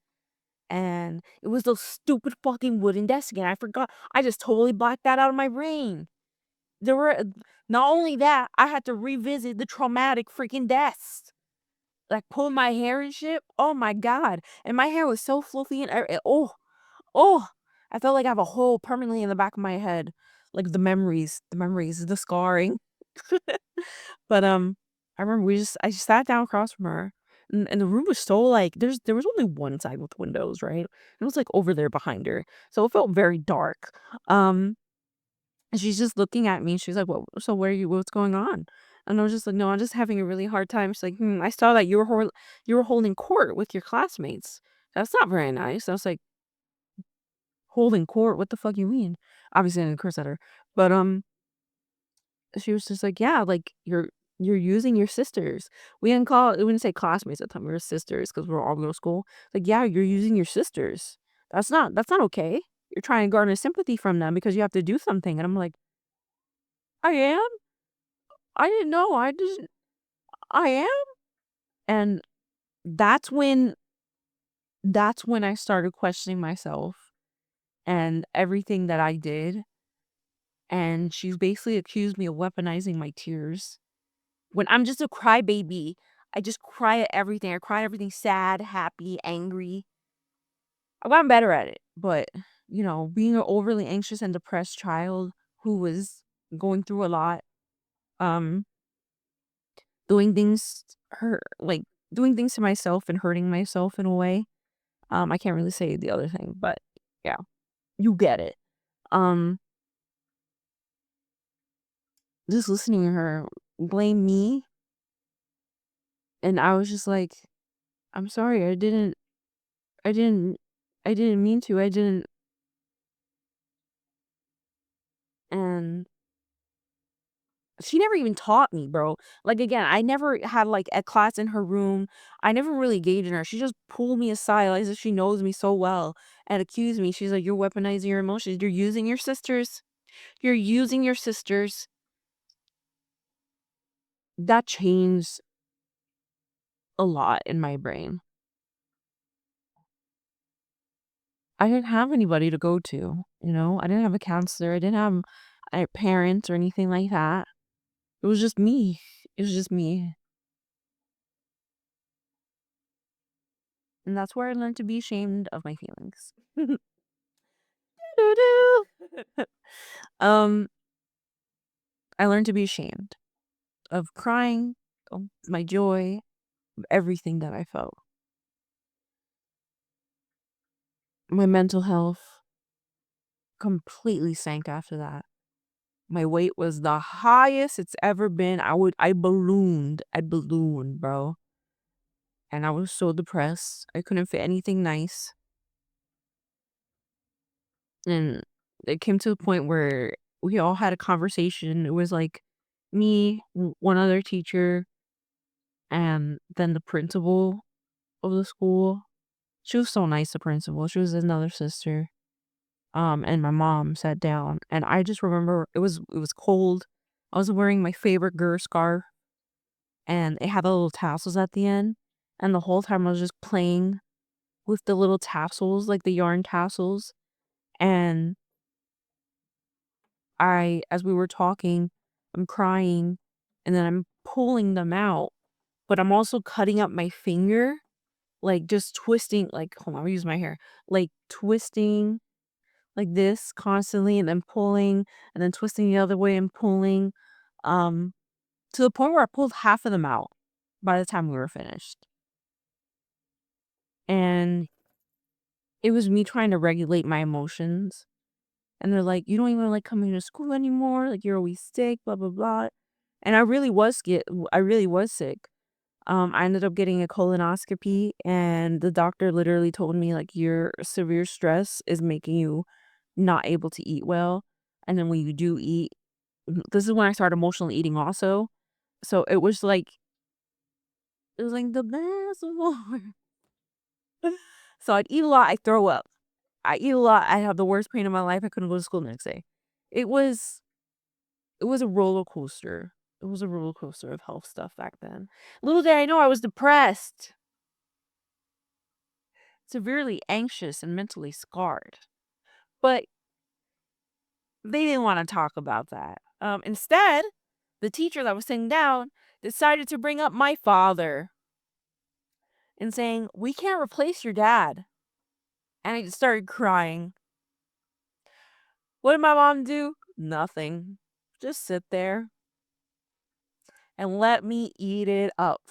And it was those stupid fucking wooden desks again. I forgot. I just totally blacked that out of my brain. There were not only that, I had to revisit the traumatic freaking desks. Like pull my hair and shit. Oh my god. And my hair was so fluffy and oh, I felt like I have a hole permanently in the back of my head. Like the memories, the scarring. But, I remember I just sat down across from her, and the room was so, like there was only one side with windows, right? It was, like, over there behind her, so it felt very dark. Um, and she's just looking at me, she's like, what's going on?" And I was just like, "No, I'm just having a really hard time." She's like, I saw that you were holding court with your classmates. That's not very nice." I was like, "Holding court? What the fuck you mean?" Obviously, I didn't curse at her, but, she was just like, "Yeah, like, you're using your sisters." We wouldn't say classmates at the time, we were sisters because we were all middle school. Like, "Yeah, you're using your sisters. That's not okay. You're trying to garner sympathy from them because you have to do something." And I'm like, "I am? I didn't know. I am?" And that's when that's when I started questioning myself and everything that I did, and she's basically accused me of weaponizing my tears. When I'm just a crybaby, I just cry at everything. I cry at everything sad, happy, angry. I've gotten better at it, but being an overly anxious and depressed child who was going through a lot, um, doing things hurt like doing things to myself and hurting myself in a way. I can't really say the other thing, but yeah, you get it. Um, just listening to her blame me, and I was just like, "I'm sorry, I didn't, I didn't mean to, I didn't." And she never even taught me, bro. Like, again, I never had, like, a class in her room. I never really engaged in her. She just pulled me aside as if she knows me so well and accused me. She's like, "You're weaponizing your emotions. You're using your sisters. You're using your sisters." That changed. a lot in my brain. I didn't have anybody to go to, you know? I didn't have a counselor. I didn't have parents or anything like that. It was just me. It was just me. And that's where I learned to be ashamed of my feelings. Doo-doo. um, I learned to be ashamed of crying, of my joy, of everything that I felt. My mental health completely sank after that. My weight was the highest it's ever been. I ballooned, bro. And I was so depressed. I couldn't fit anything nice. And it came to the point where we all had a conversation. It was like me, one other teacher, and then the principal of the school. She was so nice, the principal. She was another sister. And my mom sat down, and I just remember it was cold. I was wearing my favorite girl scarf, and it had the little tassels at the end. And the whole time I was just playing with the little tassels, like the yarn tassels. And as we were talking, I'm crying, and then I'm pulling them out, but I'm also cutting up my finger, like just twisting, like, hold on, I'll use my hair, like twisting like this constantly, and then pulling, and then twisting the other way and pulling, um, to the point where I pulled half of them out by the time we were finished. And it was me trying to regulate my emotions. And they're like, "You don't even like coming to school anymore. Like you're always sick, blah blah blah." And I really was sick. I ended up getting a colonoscopy, and the doctor literally told me like your severe stress is making you not able to eat well. And then when you do eat, this is when I started emotional eating also. So it was like the best of all worlds. So I'd eat a lot, I throw up. I eat a lot, I have the worst pain in my life. I couldn't go to school the next day. It was it was a roller coaster. It was a roller coaster of health stuff back then. Little did I know I was depressed, severely anxious, and mentally scarred. But they didn't want to talk about that. Instead, the teacher that was sitting down decided to bring up my father and saying, "We can't replace your dad." And I just started crying. What did my mom do? Nothing. Just sit there and let me eat it up.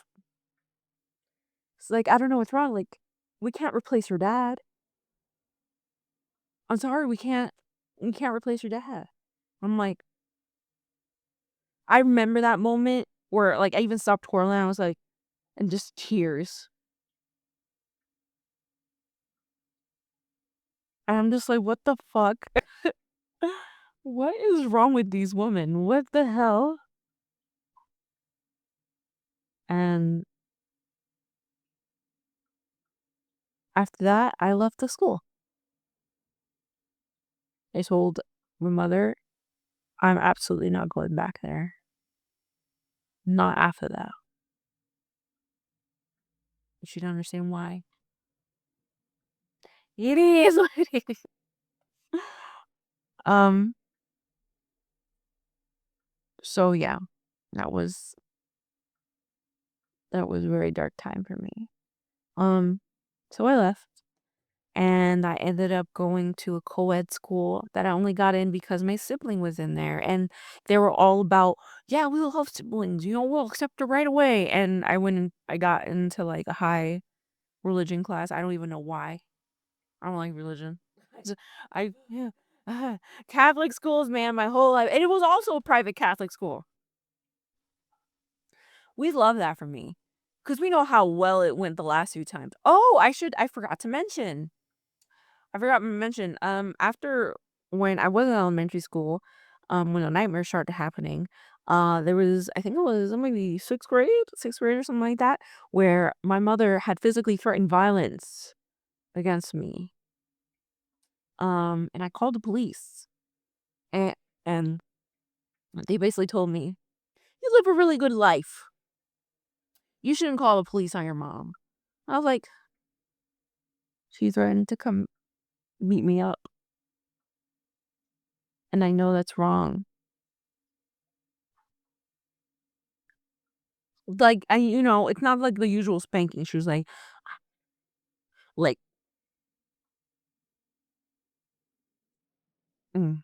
It's like, I don't know what's wrong. Like, we can't replace your dad. I'm sorry, we can't replace your dad. I'm like, I remember that moment where like I even stopped twirling. I was like, and just tears. And I'm just like, what the fuck? What is wrong with these women? What the hell? And after that, I left the school. I told my mother, I'm absolutely not going back there. Not after that. She didn't understand why. It is what it is. Um, so yeah, that was that was a very dark time for me. Um, so I left, and I ended up going to a co-ed school that I only got in because my sibling was in there, and they were all about, yeah, we will have siblings, we'll accept her right away. And I got into like a high religion class. I don't even know why. I don't like religion. J- yeah. Catholic schools, man, my whole life. And it was also a private Catholic school. We love that for me. Because we know how well it went the last few times. Oh, I forgot to mention. I forgot to mention, after when I was in elementary school, when the nightmares started happening, there was, I think it was maybe sixth grade or something like that, where my mother had physically threatened violence against me. And I called the police. And and they basically told me, "You live a really good life. You shouldn't call the police on your mom." I was like, "She threatened to come meet me up, and I know that's wrong." Like, it's not like the usual spanking. She was like, mm,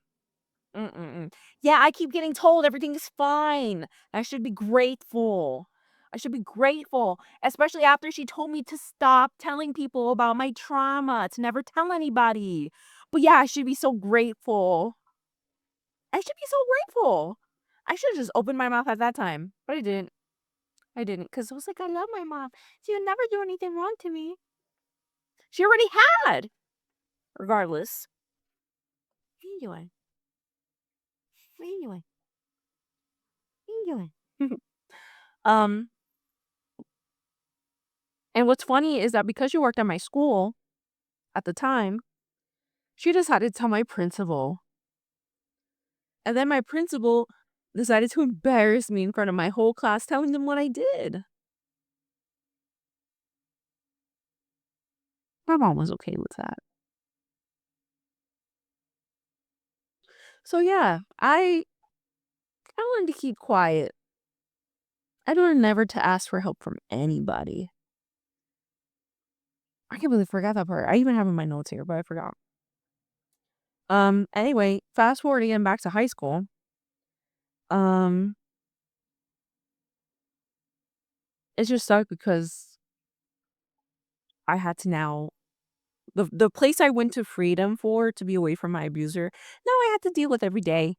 mm. Yeah, I keep getting told everything is fine. I should be grateful. I should be grateful, especially after she told me to stop telling people about my trauma, to never tell anybody. But yeah, I should be so grateful. I should be so grateful. I should have just opened my mouth at that time, but I didn't. I didn't because I was like, I love my mom. She would never do anything wrong to me. She already had. Regardless. Anyway, anyway, anyway. um, and what's funny is that because she worked at my school at the time, she decided to tell my principal. And then my principal decided to embarrass me in front of my whole class, telling them what I did. My mom was okay with that. So yeah, I learned to keep quiet. I learned never to ask for help from anybody. I can't believe I forgot that part. I even have it in my notes here, but I forgot. Anyway, fast forward again back to high school. Um, it just sucked because I had to now the place I went to freedom for to be away from my abuser, now I had to deal with every day.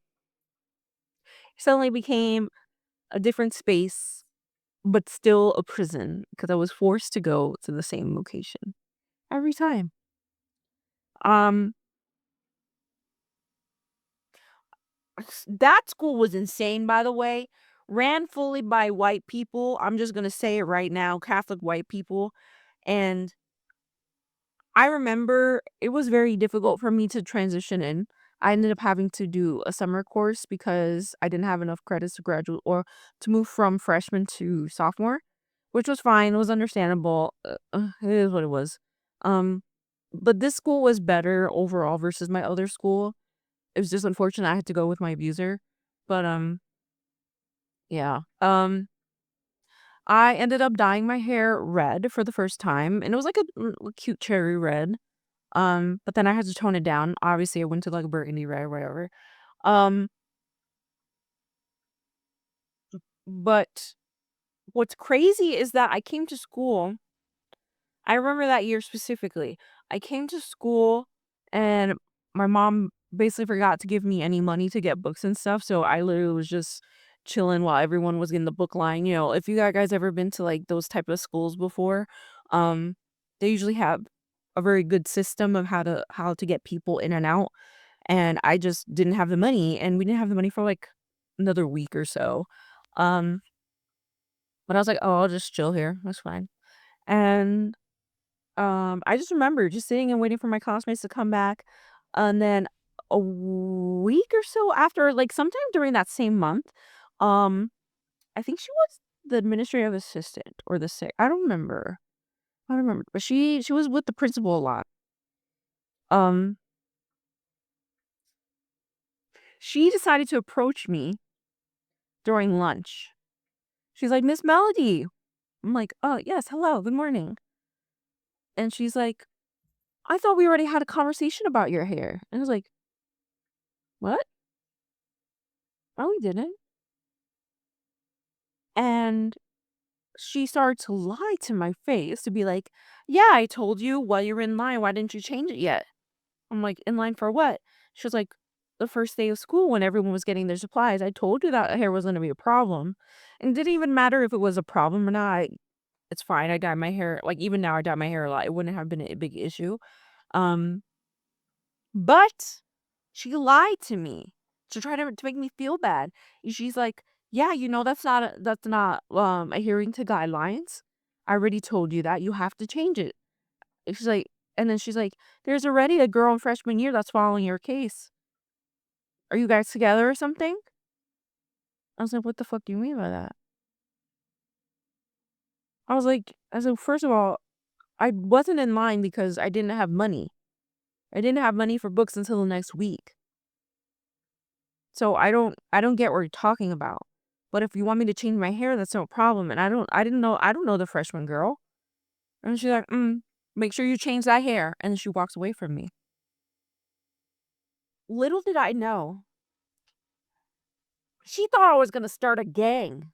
Suddenly became a different space, but still a prison because I was forced to go to the same location every time. Um, that school was insane, by the way. Ran fully by white people. I'm just gonna say it right now, Catholic white people. And I remember it was very difficult for me to transition in. I ended up having to do a summer course because I didn't have enough credits to graduate or to move from freshman to sophomore, which was fine. It was understandable. It is what it was. Um, but this school was better overall versus my other school. It was just unfortunate I had to go with my abuser. But yeah. I ended up dyeing my hair red for the first time, and it was like a cute cherry red. But then I had to tone it down. Obviously, I went to like a burgundy red, whatever. Um, but what's crazy is that I came to school. I remember that year specifically. I came to school and my mom basically forgot to give me any money to get books and stuff. So I literally was just chilling while everyone was getting the book line. If you guys ever been to like those type of schools before, um, they usually have a very good system of how to get people in and out. And I just didn't have the money, and we didn't have the money for like another week or so. Um, but I was like, oh, I'll just chill here. That's fine. And I just remember just sitting and waiting for my classmates to come back, and then a week or so after, like, sometime during that same month, um, I think she was the administrative assistant or the sec I don't remember. I don't remember, but she was with the principal a lot. Um, she decided to approach me during lunch. She's like, "Miss Melody." I'm like, "Oh, yes, hello, good morning." And she's like, "I thought we already had a conversation about your hair." And I was like, "What? Oh, we didn't." And she started to lie to my face to be like, "Yeah, I told you while you're in line. Why didn't you change it yet?" I'm like, "In line for what?" She was like, "The first day of school when everyone was getting their supplies. I told you that hair was gonna be a problem. And it didn't even matter if it was a problem or not. It's fine. I dye my hair like, even now, I dye my hair a lot. It wouldn't have been a big issue." Um, but she lied to me to try to make me feel bad. She's like, "Yeah, that's not adhering to guidelines. I already told you that. You have to change it." And she's like, "There's already a girl in freshman year that's following your case. Are you guys together or something?" I was like, "What the fuck do you mean by that?" I said, first of all, I wasn't in line because I didn't have money. I didn't have money for books until the next week. So I don't get what you're talking about. But if you want me to change my hair, that's no problem. And I don't know the freshman girl. And she's like, make sure you change that hair. And then she walks away from me. Little did I know, she thought I was gonna start a gang.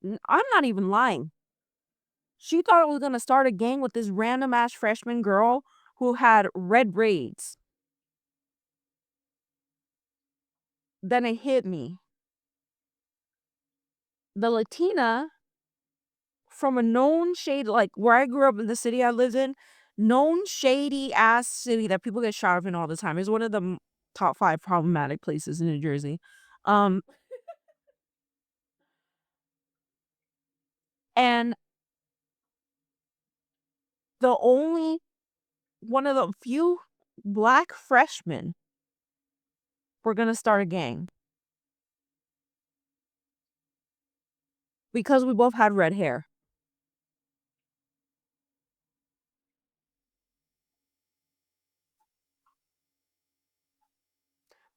I'm not even lying. She thought I was gonna start a gang with this random ass freshman girl who had red braids. Then it hit me. The Latina from a known shade, like where I grew up in the city I lived in, known shady ass city that people get shot up in all the time. Is one of the top 5 problematic places in New Jersey. Um, and the only one of the few black freshmen were gonna start a gang because we both had red hair.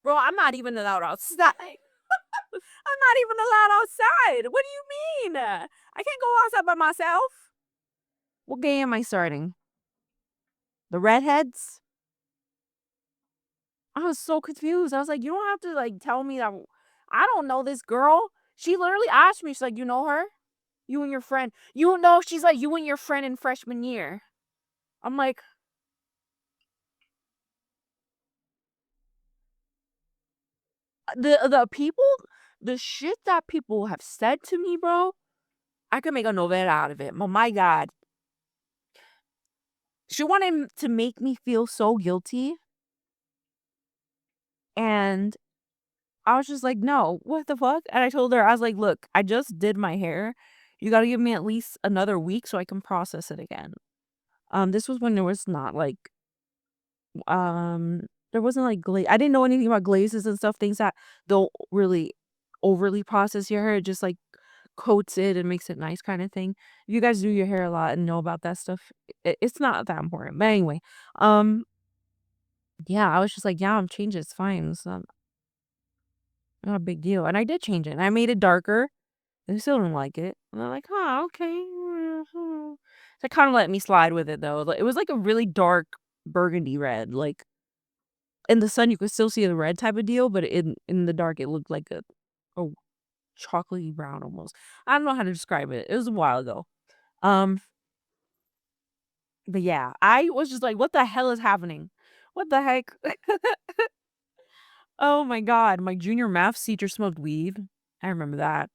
Bro, I'm not even allowed outside. I'm not even allowed outside. What do you mean? I can't go outside by myself. What gang am I starting? The redheads? I was so confused. I was like, you don't have to like tell me that I don't know this girl. She literally asked me, she's like, you know her? You and your friend. You know, she's like, you and your friend in freshman year. I'm like, the people, the shit that people have said to me, bro, I could make a novella out of it. But my God. She wanted to make me feel so guilty. And I was just like, no, what the fuck? And I told her, I was like, look, I just did my hair. You got to give me at least another week so I can process it again. This was when there was not like, um, there wasn't like glaze. I didn't know anything about glazes and stuff, things that don't really overly process your hair. It just like coats it and makes it nice kind of thing. If you guys do your hair a lot and know about that stuff, it's not that important. But anyway, um, yeah, I was just like, yeah, I'm changing. It's fine. It's not a big deal. And I did change it. And I made it darker. They still didn't like it. And they're like, "Oh, okay." So they kinda let me slide with it, though. Like, it was like a really dark burgundy red, like, in the sun, you could still see the red type of deal, but in the dark, it looked like a chocolatey brown almost. I don't know how to describe it. It was a while ago. Um, but yeah, I was just like, "What the hell is happening? What the heck?" Oh my god, my junior math teacher smoked weed. I remember that.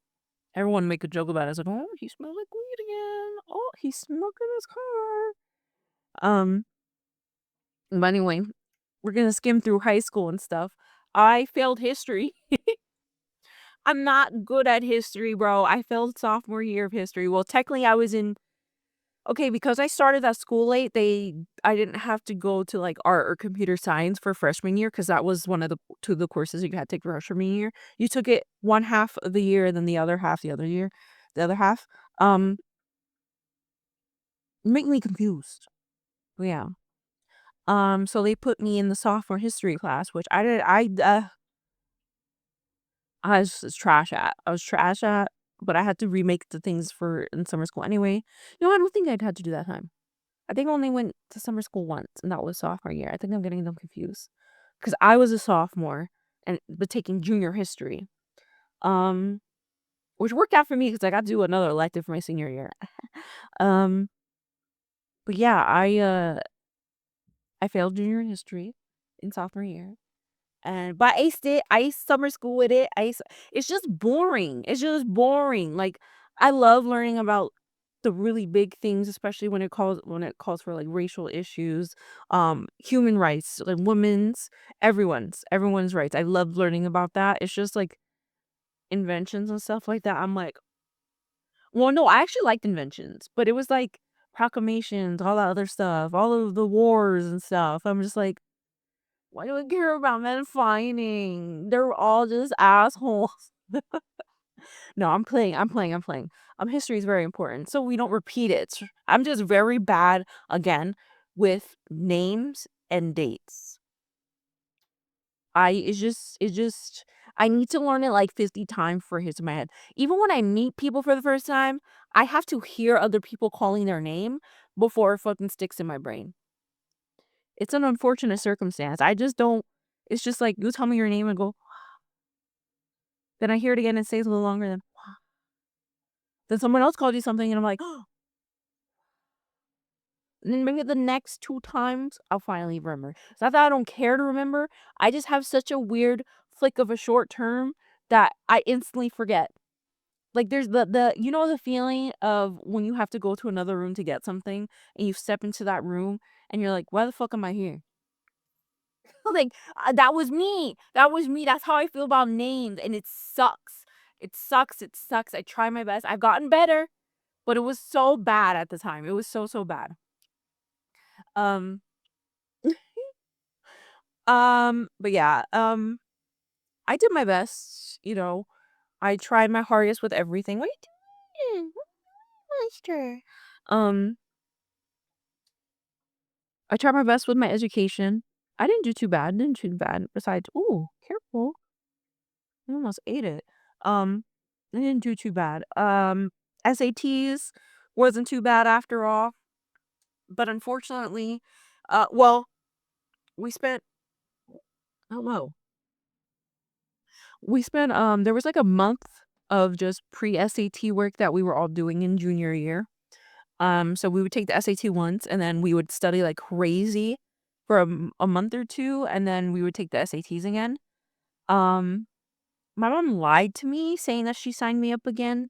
Everyone make a joke about it. I was like, "Oh, he smells like weed again. Oh, he's smoking his car." But anyway, we're gonna skim through high school and stuff. I failed history. I'm not good at history, bro. I failed sophomore year of history. Well, technically I was in okay, because I started that school late, I didn't have to go to like art or computer science for freshman year because that was one of the two of the courses you had to take for freshman year. You took it one half of the year, and then the other half the other year, the other half. Um, make me confused. Yeah. So they put me in the sophomore history class, which I was trash at. I was trash at, but I had to remake the things for in summer school anyway. No, I don't think I'd had to do that time. I think I only went to summer school once, and that was sophomore year. I think I'm getting them confused because I was a sophomore and but taking junior history, um, which worked out for me because I got to do another elective for my senior year. um, but yeah, I failed junior history in sophomore year. And but I aced it. I aced summer school with it. It's just boring. It's just boring. Like I love learning about the really big things, especially when it calls for like racial issues, human rights, like women's, everyone's rights. I love learning about that. It's just like inventions and stuff like that. I'm like, well, no, I actually liked inventions, but it was like proclamations, all that other stuff, all of the wars and stuff. I'm just like, why do I care about men fighting? They're all just assholes. No, I'm playing. History is very important, so we don't repeat it. I'm just very bad, again, with names and dates. It's just I need to learn it like 50 times for it hits my head. Even when I meet people for the first time, I have to hear other people calling their name before it fucking sticks in my brain. It's an unfortunate circumstance. I just don't it's just like, you tell me your name and go, then I hear it again and it stays a little longer, then someone else called you something and I'm like, and then maybe the next 2 times, I'll finally remember. It's not that I don't care to remember, I just have such a weird flick of a short term that I instantly forget. Like, there's the feeling of when you have to go to another room to get something, and you step into that room, and you're like, "Why the fuck am I here?" Like, that was me. That was me. That's how I feel about names, and it sucks. It sucks, it sucks. I try my best. I've gotten better, but it was so bad at the time. It was so, so bad. Um, but yeah, I did my best, I tried my hardest with everything. What are you doing? Monster. Um, I tried my best with my education. I didn't do too bad. Didn't too bad. Besides, ooh, careful. I almost ate it. Um, I didn't do too bad. SATs wasn't too bad after all. But unfortunately, well, we spent oh no. We spent there was like a month of just pre-SAT work that we were all doing in junior year. So we would take the SAT once and then we would study like crazy for a month or two and then we would take the SATs again. Um my mom lied to me saying that she signed me up again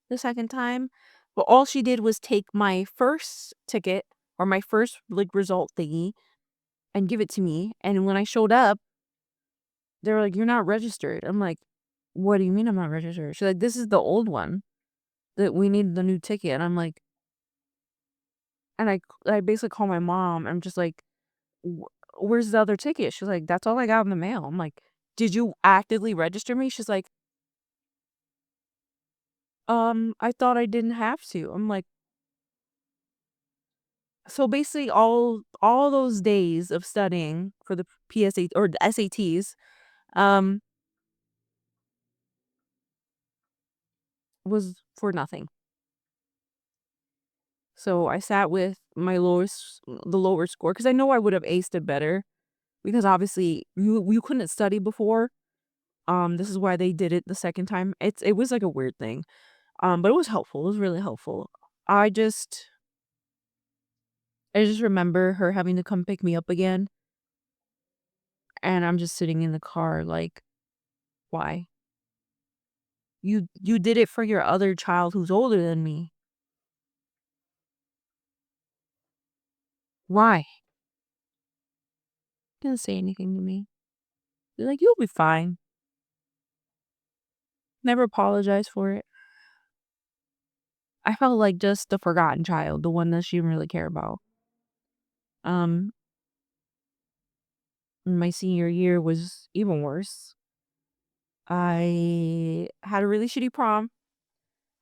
the second time, but all she did was take my first ticket or my first like result thingy and give it to me. And when I showed up, they were like, "You're not registered." I'm like, "What do you mean I'm not registered?" She's like, "This is the old one that we need the new ticket." And I'm like, and I basically call my mom. I'm just like, Where's the other ticket?" She's like, "That's all I got in the mail." I'm like, "Did you actively register me?" She's like, I thought I didn't have to." I'm like, so basically all those days of studying for the PSA or the SATs, um, was for nothing. So I sat with the lower score because I know I would have aced it better because obviously you couldn't study before. This is why they did it the second time. It was like a weird thing. But it was helpful. It was really helpful. I just I just remember her having to come pick me up again, and I'm just sitting in the car like, "Why? You did it for your other child who's older than me. Why?" Didn't say anything to me. They're like, "You'll be fine." Never apologized for it. I felt like just the forgotten child, the one that she didn't really care about. Um, my senior year was even worse. I had a really shitty prom.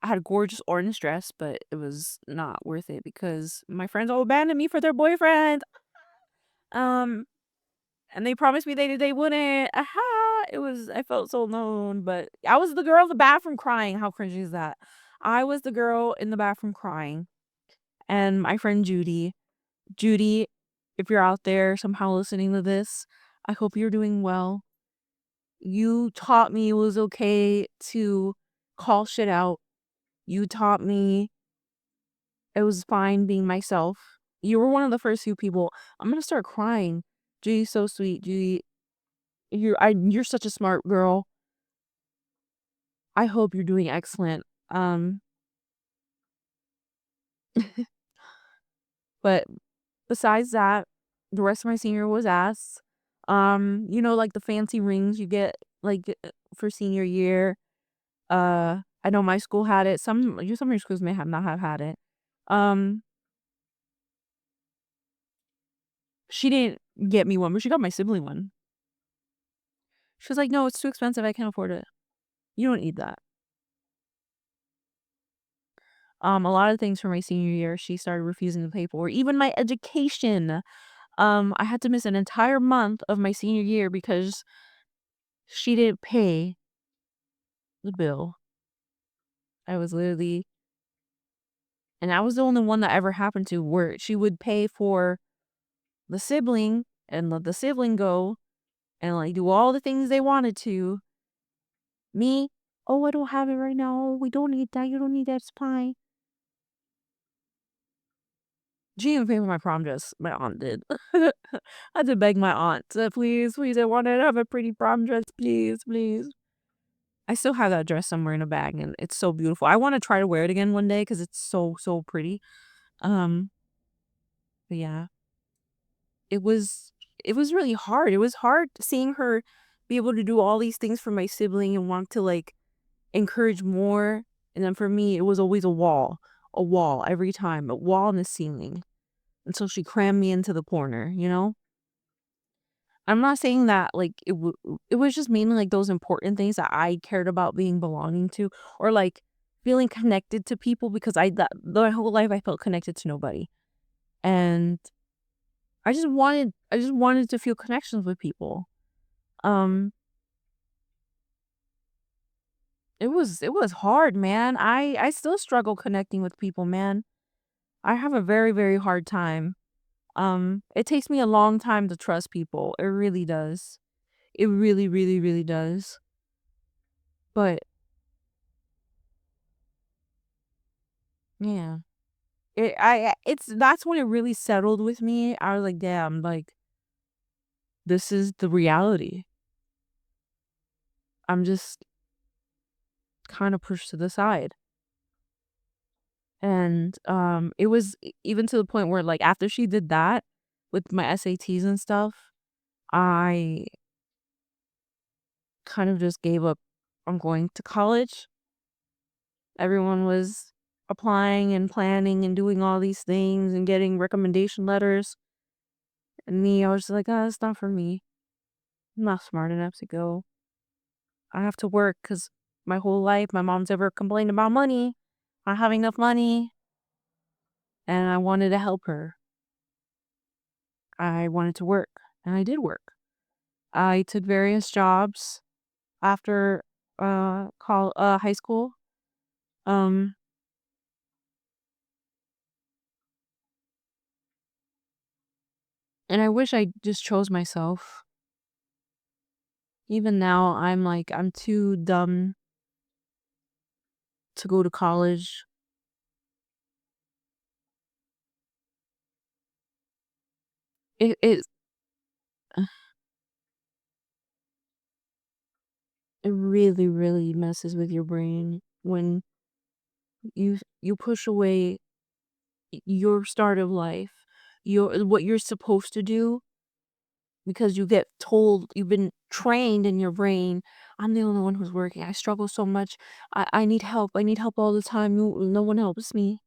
I had a gorgeous orange dress, but it was not worth it because my friends all abandoned me for their boyfriend. Um, and they promised me they wouldn't. Aha! I felt so alone, but I was the girl in the bathroom crying. How cringy is that? I was the girl in the bathroom crying, and my friend Judy, if you're out there somehow listening to this, I hope you're doing well. You taught me it was okay to call shit out. You taught me it was fine being myself. You were one of the first few people. I'm gonna start crying. Judy's so sweet. Judy, you're such a smart girl. I hope you're doing excellent. But besides that, the rest of my senior was ass. Like the fancy rings you get like for senior year. I know my school had it. Some of your schools may have not have had it. Um, she didn't get me one, but she got my sibling one. She was like, "No, it's too expensive. I can't afford it. You don't need that." A lot of things for my senior year, she started refusing to pay for. Even my education. I had to miss an entire month of my senior year because she didn't pay the bill. I was literally and I was the only one that ever happened to where she would pay for the sibling and let the sibling go and, like, do all the things they wanted to. Me, "Oh, I don't have it right now. We don't need that. You don't need that. It's fine." She didn't pay for my prom dress. My aunt did. I had to beg my aunt to, "Please, please, I wanna have a pretty prom dress. Please, please." I still have that dress somewhere in a bag, and it's so beautiful. I wanna try to wear it again one day because it's so, so pretty. Um, but yeah, it was it was really hard. It was hard seeing her be able to do all these things for my sibling and want to, like, encourage more, and then for me, it was always a wall every time, a wall in the ceiling until she crammed me into the corner, you know? I'm not saying that, like, it was just mainly, like, those important things that I cared about being belonging to or, like, feeling connected to people because that my whole life I felt connected to nobody, and I just wanted to feel connections with people. Um, it was hard, man. I still struggle connecting with people, man. I have a very, very hard time. It takes me a long time to trust people. It really does. It really, really, really does. But yeah. It's that's when it really settled with me. I was like, "Damn, like, this is the reality." I'm just kinda pushed to the side. And, it was even to the point where, like, after she did that with my SATs and stuff, I kind of just gave up on going to college. Everyone was applying and planning and doing all these things and getting recommendation letters, and me, I was just like, "Ah, it's not for me. I'm not smart enough to go." I have to work because my whole life, my mom's ever complained about money, not having enough money, and I wanted to help her. I wanted to work, and I did work. I took various jobs after high school. Um, and I wish I just chose myself. Even now, I'm like, I'm too dumb to go to college. It it really, really messes with your brain when you push away your start of life, your what you're supposed to do because you get told you've been trained in your brain. I'm the only one who's working. I struggle so much. I need help. I need help all the time. No one helps me.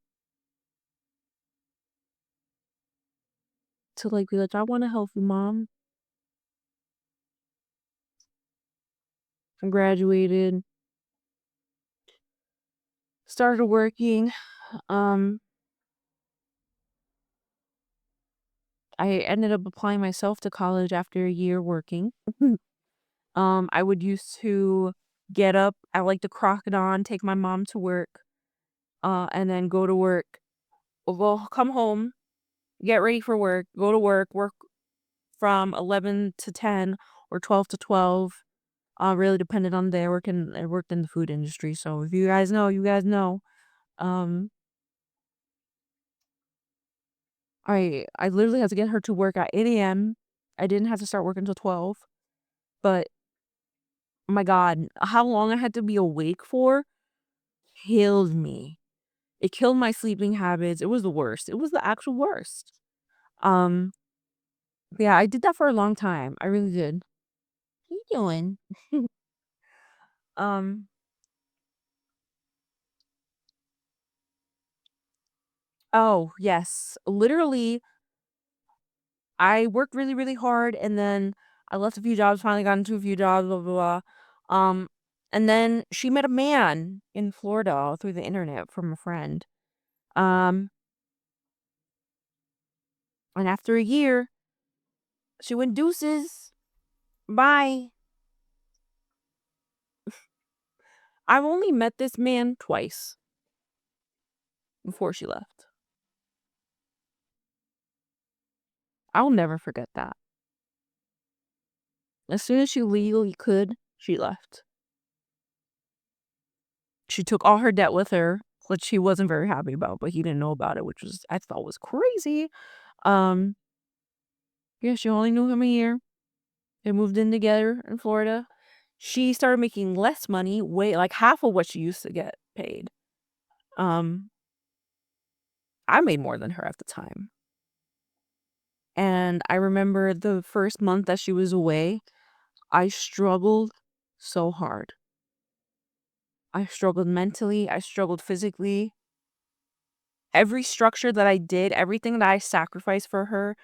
To like be like, I want to help you, mom. I graduated, started working. Um, I ended up applying myself to college after a year working. I would used to get up at like the crock of dawn, take my mom to work, and then go to work. Well, come home, get ready for work, go to work, work from 11 to 10 or 12 to 12. Really depended on the day. I worked in the food industry, so if you guys know, you guys know. Um, I literally had to get her to work at 8 a.m. I didn't have to start working until 12, but oh my God, how long I had to be awake for killed me. It killed my sleeping habits. It was the worst. It was the actual worst. Um, yeah, I did that for a long time. I really did. What you doing? Um, oh, yes. Literally, I worked really, really hard and then I left a few jobs, finally got into a few jobs, blah, blah, blah. And then she met a man in Florida through the internet from a friend. Um, and after a year, she went deuces. Bye. I've only met this man twice before she left. I'll never forget that. As soon as she legally could, she left. She took all her debt with her, which he wasn't very happy about, but he didn't know about it, which was I thought was crazy. Um, yeah, she only knew him a year. They moved in together in Florida. She started making less money, way like half of what she used to get paid. Um, I made more than her at the time. And I remember the first month that she was away, I struggled so hard. I struggled mentally, I struggled physically. Every structure that I did, everything that I sacrificed for her,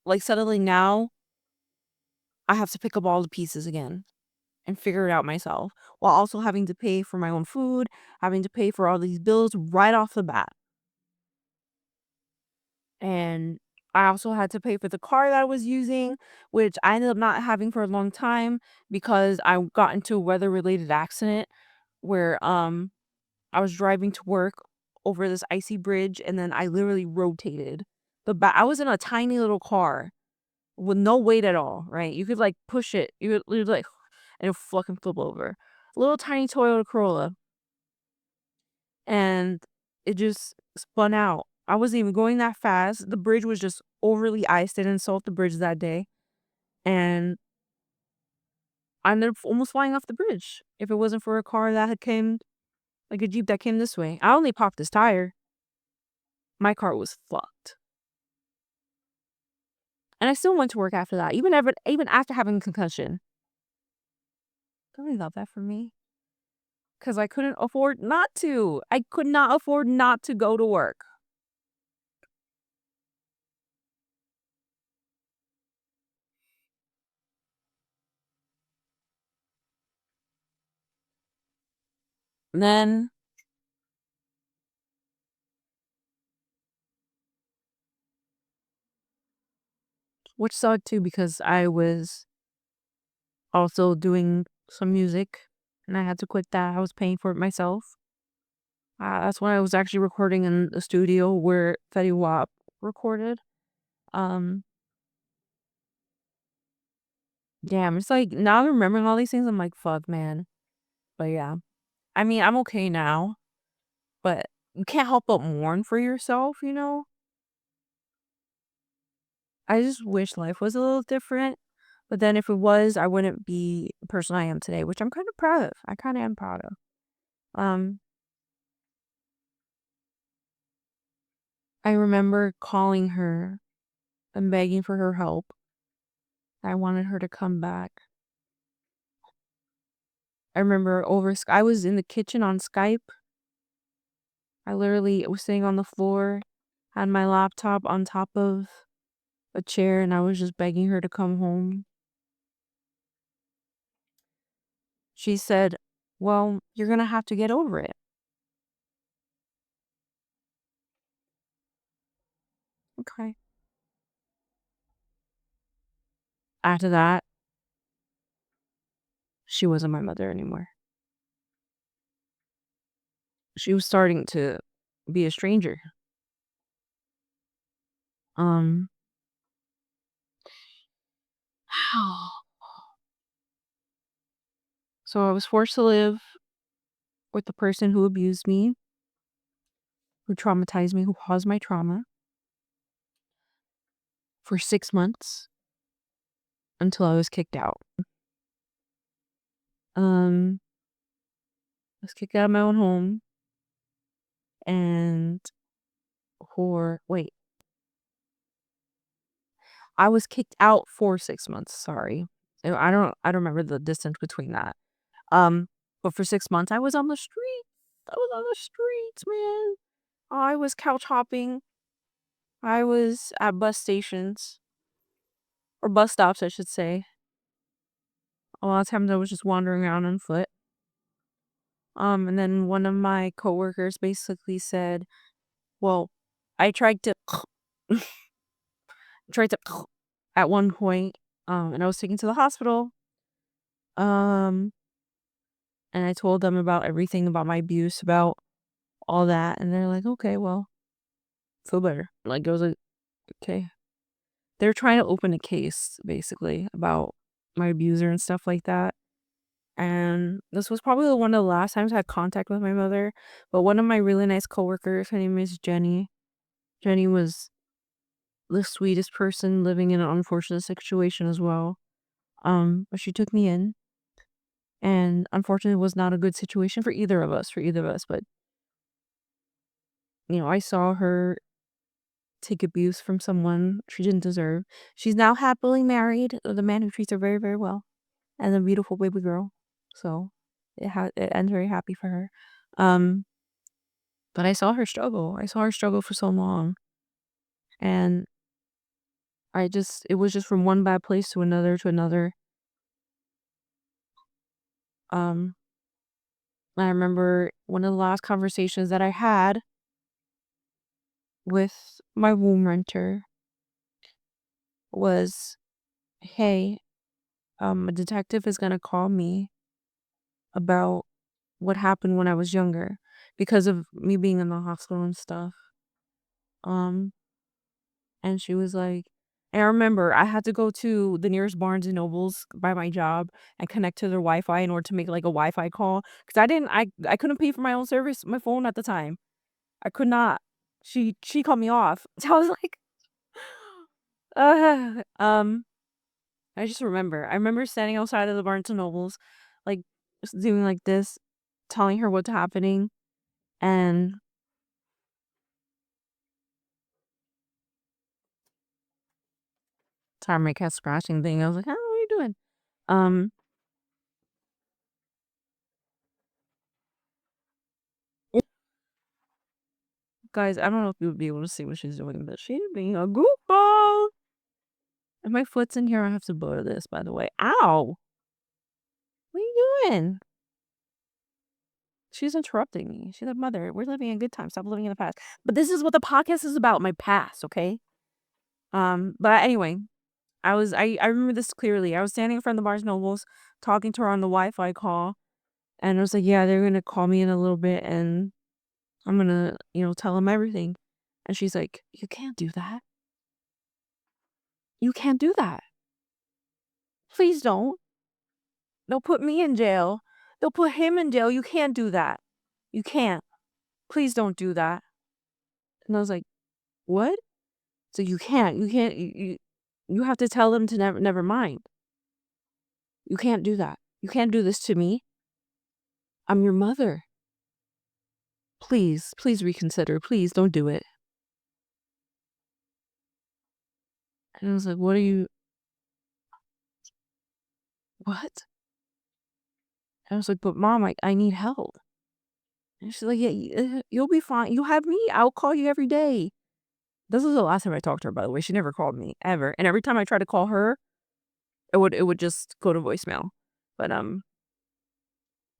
like suddenly now I have to pick up all the pieces again and figure it out myself while also having to pay for my own food, having to pay for all these bills right off the bat. And I also had to pay for the car that I was using, which I ended up not having for a long time because I got into a weather related accident where I was driving to work over this icy bridge and then I literally rotated. I was in a tiny little car with no weight at all, right? You could like push it. You would like and it would fucking flip over. Little tiny Toyota Corolla. And it just spun out. I wasn't even going that fast. The bridge was just overly iced. They didn't salt the bridge that day. And I ended up almost flying off the bridge if it wasn't for a car that had came, like a Jeep that came this way. I only popped this tire. My car was fucked. And I still went to work after that, even after having a concussion. Don't really love that for me. Because I couldn't afford not to. I could not afford not to go to work. And then, which sucked too, because I was also doing some music and I had to quit that. I was paying for it myself. That's when I was actually recording in the studio where Fetty Wap recorded. Um, Damn, it's like now I'm remembering all these things. I'm like, fuck, man. But yeah, I mean, I'm okay now, but you can't help but mourn for yourself, you know? I just wish life was a little different. But then if it was, I wouldn't be the person I am today, which I'm kind of proud of. I kind of am proud of. Um, I remember calling her and begging for her help. I wanted her to come back. I remember I was in the kitchen on Skype. I literally was sitting on the floor, had my laptop on top of a chair, and I was just begging her to come home. She said, "Well, you're gonna have to get over it." Okay. After that, she wasn't my mother anymore. She was starting to be a stranger. Um, so I was forced to live with the person who abused me, who traumatized me, who caused my trauma for 6 months until I was kicked out. I was kicked out of my own home and wait, I was kicked out for 6 months, sorry. I don't remember the distance between that. Um, but for 6 months I was on the street. I was on the streets, man. I was couch hopping. I was at bus stations or bus stops, I should say. A lot of times I was just wandering around on foot. And then one of my coworkers basically said, Well, I tried to tried to at one point, and I was taken to the hospital. Um, and I told them about everything about my abuse, about all that, and they're like, "Okay, well, feel better." Like, I was like, "Okay." They're trying to open a case basically about my abuser and stuff like that. And this was probably one of the last times I had contact with my mother. But one of my really nice coworkers, her name is Jenny. Jenny was the sweetest person living in an unfortunate situation as well. But she took me in, and unfortunately, it was not a good situation for either of us, But I saw her take abuse from someone she didn't deserve. She's now happily married with a man who treats her very, very well, and a beautiful baby girl. So it ends very happy for her. Um, but I saw her struggle. I saw her struggle for so long, and it was just from one bad place to another to another. Um, I remember one of the last conversations that I had with my womb renter was, "Hey, a detective is gonna call me about what happened when I was younger because of me being in the hospital and stuff." Um, and she was like, and I remember I had to go to the nearest Barnes and Nobles by my job and connect to their Wi-Fi in order to make like a Wi-Fi call because I couldn't pay for my own service, my phone at the time. I could not. She cut me off. So I was like, uh, um, I just remember. I remember standing outside of the Barnes and Nobles, like just doing like this, telling her what's happening, and sorry, my cat scratching thing. I was like, "How are you doing?" Um, guys, I don't know if you would be able to see what she's doing, but she's being a goofball. If my foot's in here, I have to blur this. By the way, ow! What are you doing? She's interrupting me. She's like, "Mother, we're living in good times. Stop living in the past." But this is what the podcast is about, my past, okay? But anyway, I remember this clearly. I was standing in front of the Barnes Nobles talking to her on the Wi-Fi call, and I was like, "Yeah, they're gonna call me in a little bit and I'm gonna, tell them everything." And she's like, "You can't do that. You can't do that. Please don't. They'll put me in jail. They'll put him in jail. You can't do that. You can't. Please don't do that." And I was like, "What?" So you have to tell them to never mind. You can't do that. You can't do this to me. I'm your mother. Please reconsider. Please don't do it." And I was like, "What are you, what?" I was like, "But mom, I need help." And she's like, "Yeah, you'll be fine. You have me. I'll call you every day." This was the last time I talked to her, by the way. She never called me ever. And every time I tried to call her, it would just go to voicemail. But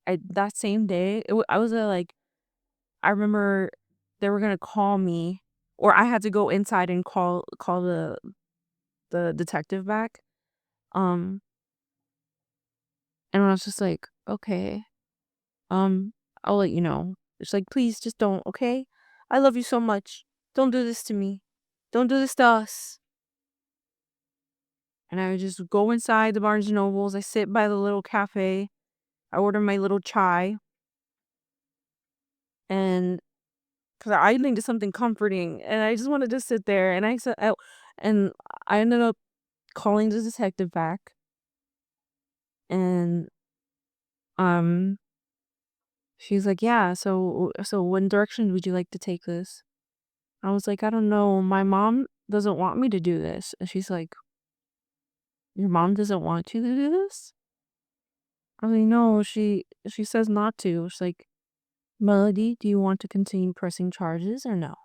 that same day, I was like, I remember they were gonna call me, or I had to go inside and call the detective back. Um, and I was just like, "Okay, um, I'll let you know." It's like, "Please, just don't, okay? I love you so much. Don't do this to me. Don't do this to us." And I would just go inside the Barnes& and Nobles. I sit by the little cafe. I order my little chai, and because I needed something comforting, and I just wanted to sit there. And and I ended up calling the detective back, and um, she's like, "Yeah, so what direction would you like to take this?" I was like, "I don't know. My mom doesn't want me to do this." And she's like, "Your mom doesn't want you to do this?" I was like, "No, she says not to." She's like, "Melody, do you want to continue pressing charges or no?"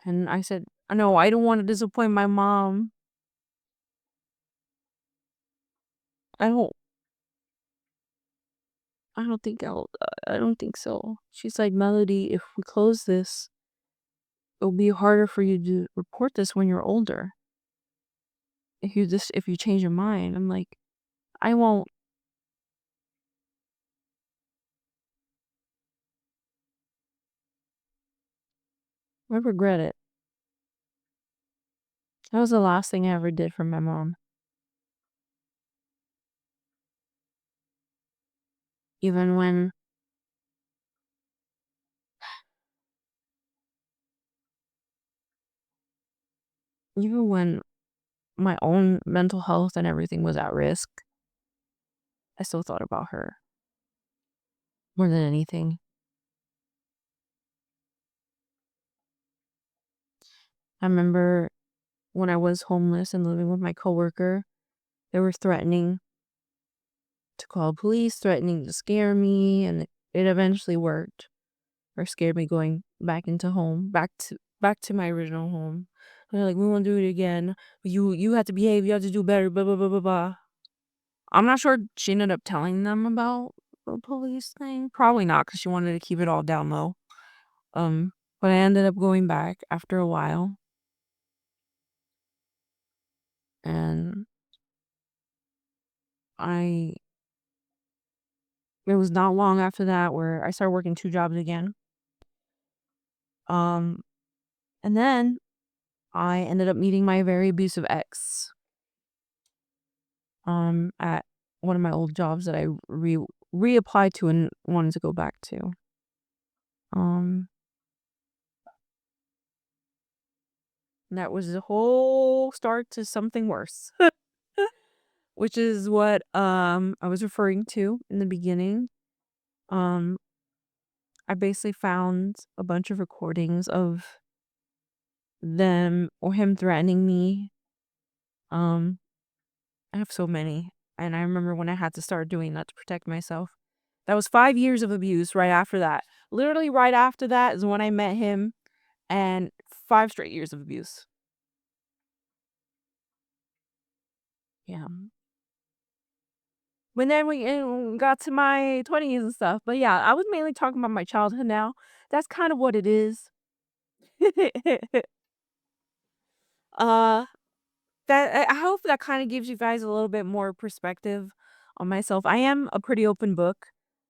And I said, "No, I don't want to disappoint my mom. I don't I don't think so. She's like, Melody, if we close this, it'll be harder for you to report this when you're older. If you change your mind. I'm like, I won't. I regret it. That was the last thing I ever did for my mom. Even when, even when my own mental health and everything was at risk, I still thought about her more than anything. I remember when I was homeless and living with my coworker, they were threatening to call police, threatening to scare me, and it eventually worked. Or scared me going back to my original home. They're like, we won't do it again. You have to behave. You have to do better. Blah blah blah blah blah. I'm not sure she ended up telling them about the police thing. Probably not, because she wanted to keep it all down low. Um, but I ended up going back after a while, and I it was not long after that where I started working two jobs again. Um, and then I ended up meeting my very abusive ex. At one of my old jobs that I reapplied to and wanted to go back to. Um, that was the whole start to something worse, which is what I was referring to in the beginning. Um, I basically found a bunch of recordings of them or him threatening me. Um, I have so many, and I remember when I had to start doing that to protect myself. That was 5 years of abuse right after that. Literally right after that is when I met him, and 5 straight years of abuse. Yeah. But then we got to my 20s and stuff. But yeah, I was mainly talking about my childhood now. That's kind of what it is. uh that I hope that kind of gives you guys a little bit more perspective on myself. I am a pretty open book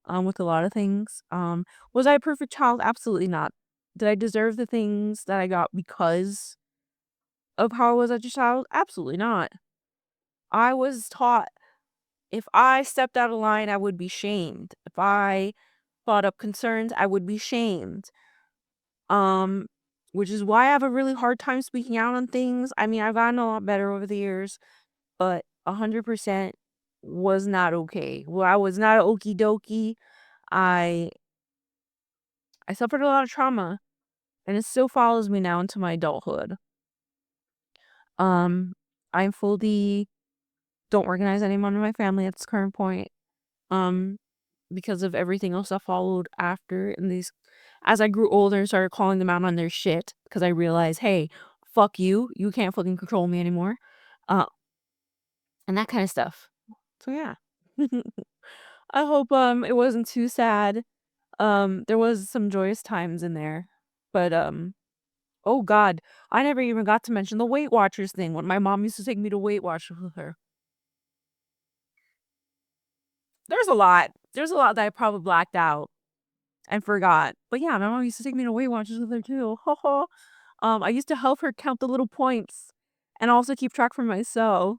with a lot of things. Was I a perfect child? Absolutely not. Did I deserve the things that I got because of how I was as a child? Absolutely not. I was taught if I stepped out of line, I would be shamed. If I brought up concerns, I would be shamed. Um, which is why I have a really hard time speaking out on things. I mean, I've gotten a lot better over the years, but 100% was not okay. Well, I was not okie dokie. I I suffered a lot of trauma, and it still follows me now into my adulthood. Um, I fully don't recognize anyone in my family at this current point. Um, because of everything else that followed after, and these as I grew older and started calling them out on their shit because I realized, hey, fuck you, you can't fucking control me anymore, uh, and that kind of stuff. So yeah, I hope it wasn't too sad. There was some joyous times in there, but oh god, I never even got to mention the Weight Watchers thing when my mom used to take me to Weight Watchers with her. There's a lot that I probably blacked out and forgot. But yeah, my mom used to take me to Weight Watchers with her too. I used to help her count the little points and also keep track for myself.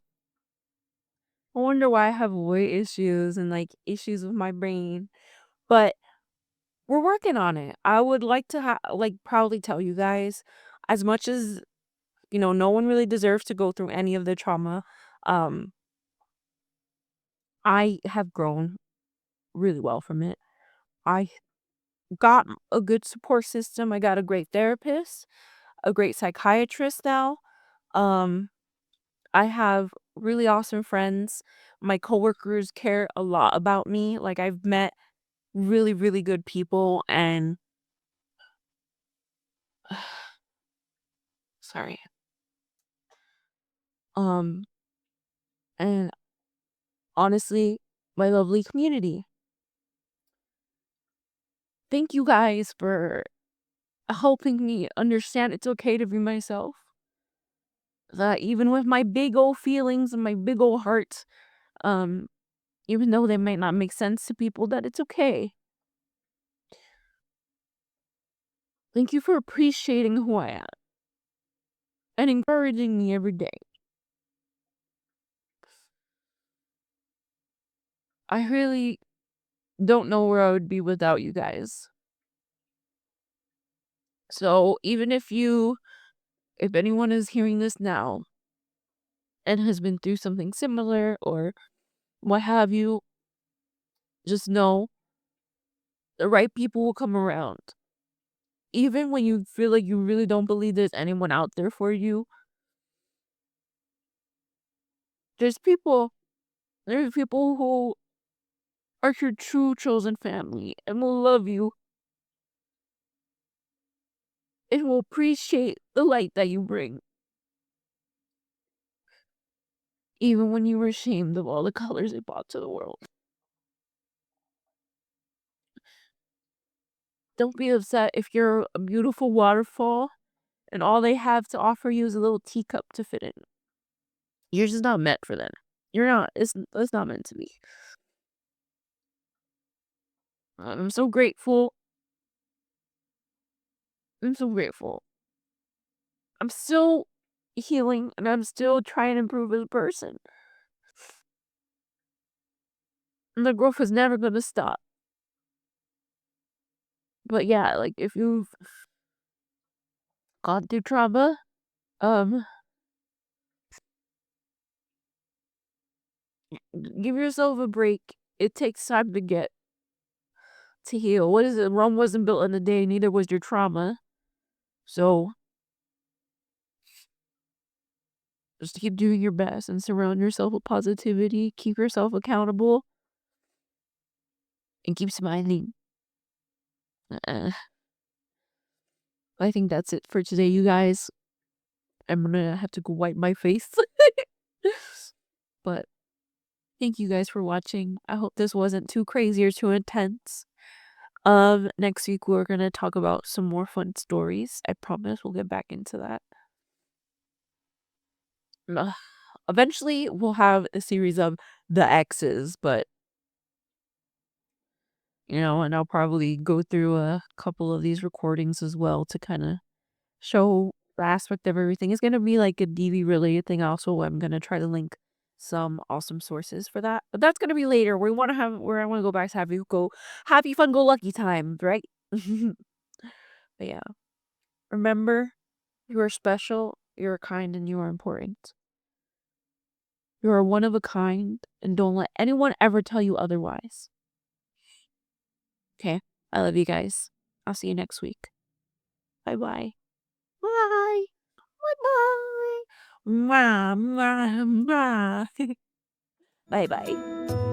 I wonder why I have weight issues and like issues with my brain. But we're working on it. I would like to like proudly tell you guys, as much as no one really deserves to go through any of the trauma. Um, I have grown really well from it. I got a good support system. I got a great therapist, a great psychiatrist now. Um, I have really awesome friends. My coworkers care a lot about me. Like I've met really, really good people and sorry. Um, and honestly, my lovely community. Thank you guys for helping me understand it's okay to be myself. That even with my big old feelings and my big old heart, um, even though they might not make sense to people, that it's okay. Thank you for appreciating who I am and encouraging me every day. I really don't know where I would be without you guys. So even if anyone is hearing this now and has been through something similar or what have you, just know the right people will come around. Even when you feel like you really don't believe there's anyone out there for you, there's people, there's people who are your true chosen family and will love you and will appreciate the light that you bring, even when you were ashamed of all the colors it brought to the world. Don't be upset if you're a beautiful waterfall and all they have to offer you is a little teacup to fit in. You're just not meant for them. You're not. It's not meant to be. I'm so grateful. I'm so grateful. I'm still healing and I'm still trying to improve as a person. And the growth is never gonna stop. But yeah, like if you've gone through trauma, um, give yourself a break. It takes time to heal. What is it? Rome wasn't built in a day, neither was your trauma. So just keep doing your best and surround yourself with positivity. Keep yourself accountable and keep smiling. Uh, I think that's it for today, you guys. I'm gonna have to go wipe my face. But thank you guys for watching. I hope this wasn't too crazy or too intense. Next week we're gonna talk about some more fun stories. I promise we'll get back into that. Ugh. Eventually we'll have a series of the exes, but and I'll probably go through a couple of these recordings as well to kind of show the aspect of everything. It's gonna be like a DV related thing. Also, I'm gonna try to link some awesome sources for that. But that's gonna be later. We want to have where I want to go back to happy fun go lucky time, right? But yeah, remember you are special, you are kind, and you are important. You are one of a kind, and don't let anyone ever tell you otherwise. Okay, I love you guys. I'll see you next week. Bye bye. Bye. Bye bye. Mwah, mwah, mwah. Bye bye.